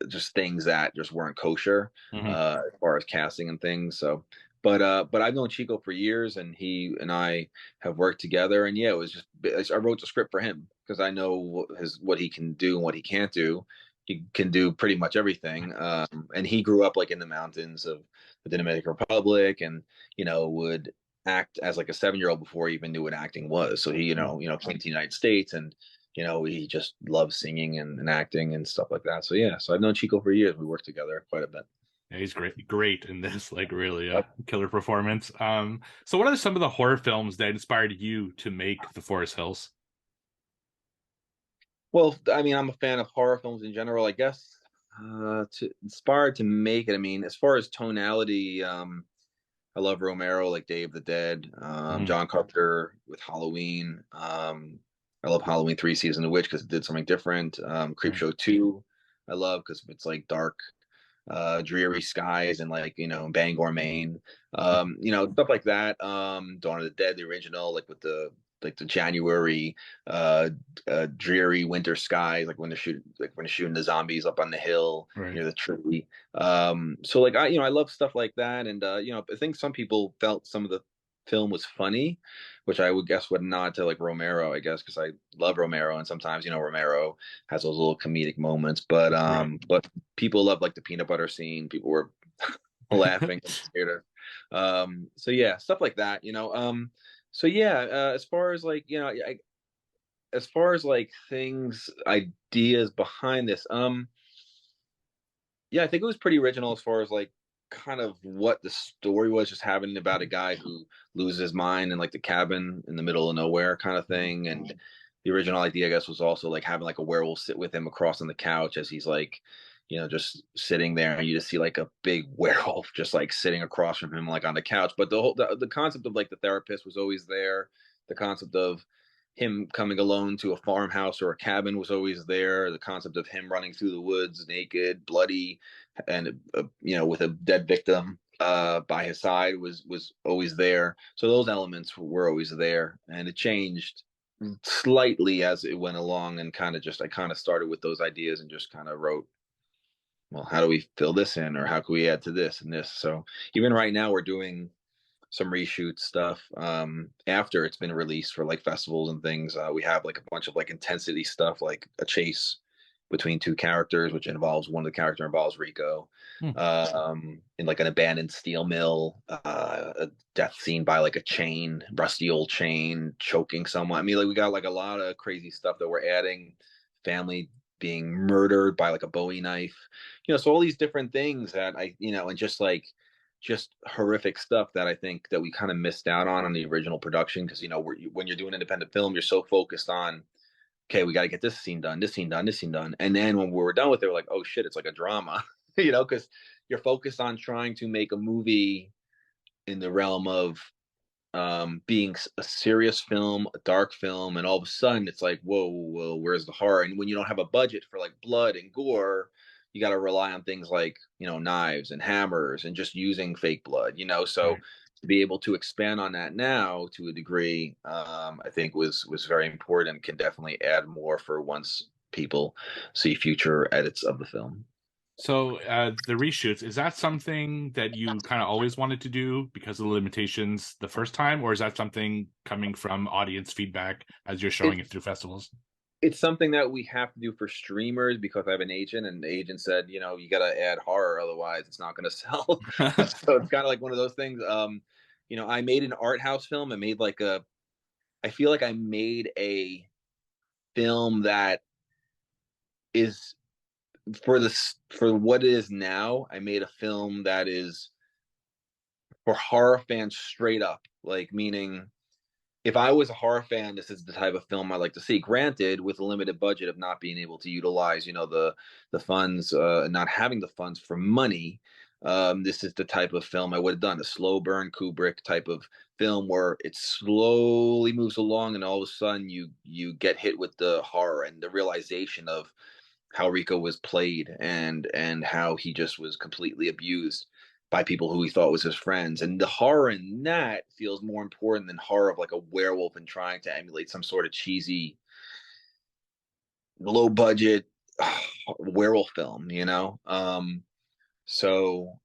S1: just things that just weren't kosher as far as casting and things. So but I've known Chico for years, and he and I have worked together, and yeah, it was just I wrote the script for him because I know what he can do and what he can't do. He can do pretty much everything, and he grew up like in the mountains of the Dominican Republic, and would act as like a 7-year-old before he even knew what acting was. So he came to the United States, and he just loves singing and acting and stuff like that. So yeah, so I've known Chico for years. We worked together quite a bit.
S3: Yeah, he's great in this, like really killer performance. So what are some of the horror films that inspired you to make The Forest Hills?
S1: Well, I mean, I'm a fan of horror films in general, I guess. To inspired to make it, I mean, as far as tonality, I love Romero, like Day of the Dead, John Carpenter with Halloween. I love Halloween 3: Season of the Witch because it did something different. Creepshow 2, I love because it's like dark, dreary skies and like, Bangor, Maine, stuff like that. Dawn of the Dead, the original, like the January, uh, dreary winter skies, like when they're shooting the zombies up on the hill
S3: Right.
S1: near the tree. So like I love stuff like that, and I think some people felt some of the film was funny, which I would guess would nod to like Romero, I guess, because I love Romero, and sometimes Romero has those little comedic moments, but people love like the peanut butter scene. People were laughing in the theater. So yeah, stuff like that. So yeah, as far as like as far as like things, ideas behind this, yeah, I think it was pretty original as far as like kind of what the story was, just having about a guy who loses his mind in like the cabin in the middle of nowhere kind of thing. And the original idea, I guess, was also like having like a werewolf sit with him across on the couch as he's like, just sitting there, and you just see like a big werewolf just like sitting across from him like on the couch. But the concept of like the therapist was always there. The concept of him coming alone to a farmhouse or a cabin was always there. The concept of him running through the woods naked, bloody, and with a dead victim by his side was always there. So those elements were always there, and it changed slightly as it went along, and I kind of started with those ideas and just kind of wrote, well, how do we fill this in, or how can we add to this and this? So even right now we're doing some reshoot stuff after it's been released for like festivals and things. We have like a bunch of like intensity stuff, like a chase between two characters, which involves one of the character involves Rico in like an abandoned steel mill, a death scene by like a chain, rusty old chain, choking someone. I mean, like we got like a lot of crazy stuff that we're adding. Family being murdered by like a Bowie knife, so all these different things that and just horrific stuff that I think that we kind of missed out on the original production, because when you're doing independent film, you're so focused on, okay, we got to get this scene done, this scene done, this scene done, and then when we were done with it, we're like, oh shit, it's like a drama, because you're focused on trying to make a movie in the realm of being a serious film, a dark film, and all of a sudden it's like, whoa, where's the horror? And when you don't have a budget for like blood and gore, you got to rely on things like knives and hammers and just using fake blood. So
S3: Right.
S1: to be able to expand on that now to a degree, I think was very important. Can definitely add more for once people see future edits of the film.
S3: So the reshoots, is that something that you kind of always wanted to do because of the limitations the first time, or is that something coming from audience feedback as you're showing it through festivals?
S1: It's something that we have to do for streamers because I have an agent, and the agent said, you got to add horror, otherwise it's not going to sell. So it's kind of like one of those things. I made an art house film. I feel like I made a film that is for what it is now. I made a film that is for horror fans straight up, like, meaning if I was a horror fan, this is the type of film I like to see. Granted, with a limited budget of not being able to utilize, the funds, not having the funds for money. This is the type of film I would have done, a slow burn Kubrick type of film where it slowly moves along, and all of a sudden you get hit with the horror and the realization of how Rico was played, and how he just was completely abused by people who he thought was his friends. And the horror in that feels more important than horror of like a werewolf and trying to emulate some sort of cheesy, low budget werewolf film. So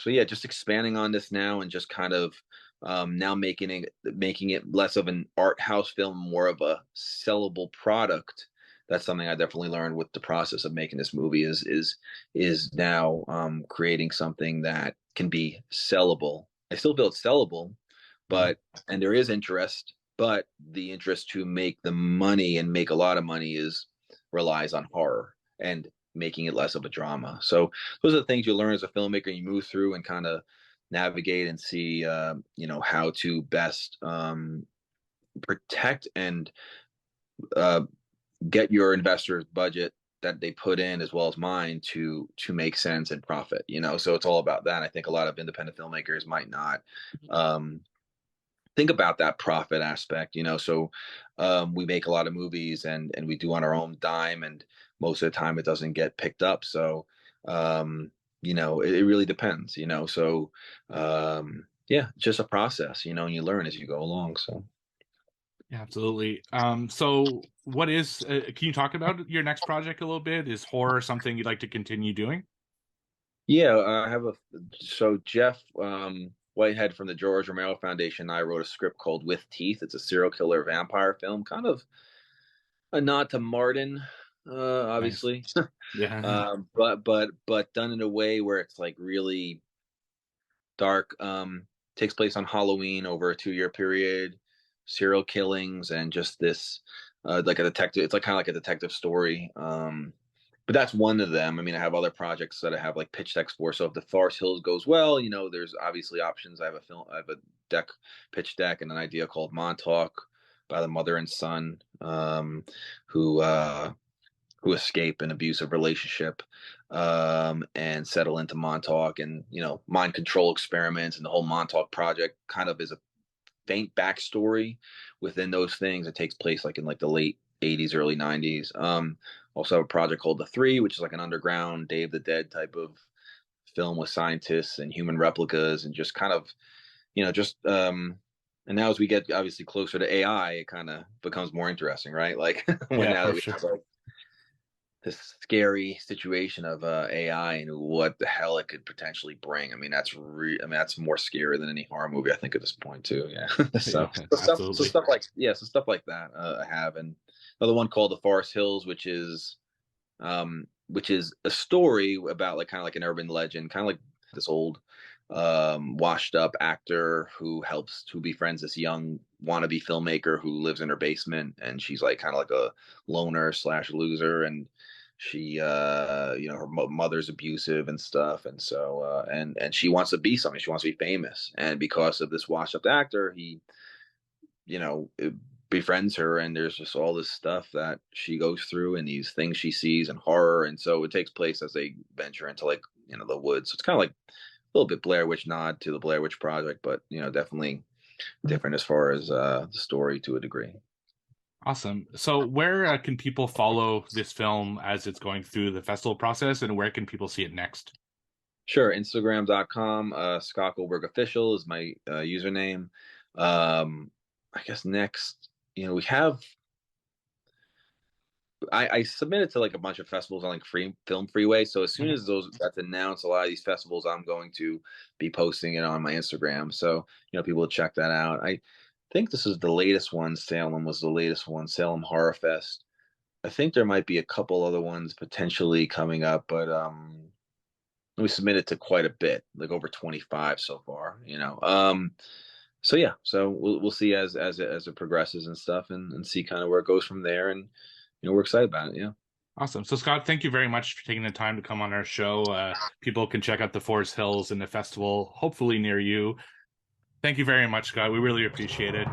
S1: yeah, just expanding on this now, and just kind of now making it less of an art house film, more of a sellable product. That's something I definitely learned with the process of making this movie is now creating something that can be sellable. I still feel it's sellable, but and there is interest, but the interest to make the money and make a lot of money relies on horror and making it less of a drama. So those are the things you learn as a filmmaker. You move through and kind of navigate and see, how to best protect and get your investors' budget that they put in, as well as mine, to make sense and profit. So it's all about that. I think a lot of independent filmmakers might not think about that profit aspect. So we make a lot of movies, and we do on our own dime, and most of the time it doesn't get picked up. So it really depends, so yeah, it's just a process, and you learn as you go along. So
S3: yeah, absolutely. So what is can you talk about your next project a little bit? Is horror something you'd like to continue doing?
S1: yeah, I have Jeff Whitehead from the George Romero Foundation and I wrote a script called With Teeth. It's a serial killer vampire film, kind of a nod to Martin,
S3: Nice.
S1: obviously.
S3: Yeah.
S1: But done in a way where it's like really dark. Takes place on Halloween over a 2-year period, serial killings, and just this like a detective. It's like kind of like a detective story. But that's one of them. I mean, I have other projects that I have like pitch decks for. So if the Forest Hills goes well, there's obviously options. I have a pitch deck, and an idea called Montauk by the mother and son, who escape an abusive relationship, and settle into Montauk, and mind control experiments, and the whole Montauk project kind of is a faint backstory within those things. It takes place like in like the late 80s, early 90s. Also have a project called The Three, which is like an underground Day of the Dead type of film with scientists and human replicas, and just kind of and now as we get obviously closer to AI, it kind of becomes more interesting, right? Like when
S3: Yeah,
S1: now
S3: for
S1: that we
S3: sure.
S1: have like this scary situation of AI and what the hell it could potentially bring. I mean, that's more scary than any horror movie, I think, at this point too. Yeah. so,
S3: Yeah, absolutely.
S1: so stuff like that I have, and another one called The Forest Hills, which is a story about like kind of like an urban legend, kind of like this old washed up actor who befriends this young wannabe filmmaker who lives in her basement, and she's like kind of like a loner slash loser, and she her mother's abusive and stuff, and so and she wants to be something, she wants to be famous, and because of this washed up actor, he befriends her, and there's just all this stuff that she goes through and these things she sees and horror, and so it takes place as they venture into like the woods. So it's kind of like a little bit Blair Witch nod to the Blair Witch Project, but definitely different as far as the story to a degree.
S3: Awesome. So where can people follow this film as it's going through the festival process, and where can people see it next?
S1: Sure. Instagram.com. Scott Goldberg Official is my username. I guess next, we have. I submitted to like a bunch of festivals on like Free Film Freeway. So as soon as that's announced, a lot of these festivals, I'm going to be posting it on my Instagram. So people will check that out. I think this is the latest one. Salem was the latest one. Salem Horror Fest. I think there might be a couple other ones potentially coming up, but we submitted to quite a bit, like over 25 so far. So yeah, so we'll see as it progresses and stuff, and see kind of where it goes from there, and we're excited about it. Yeah.
S3: Awesome. So Scott, thank you very much for taking the time to come on our show. People can check out the Forest Hills and the festival, hopefully near you. Thank you very much, Scott. We really appreciate it.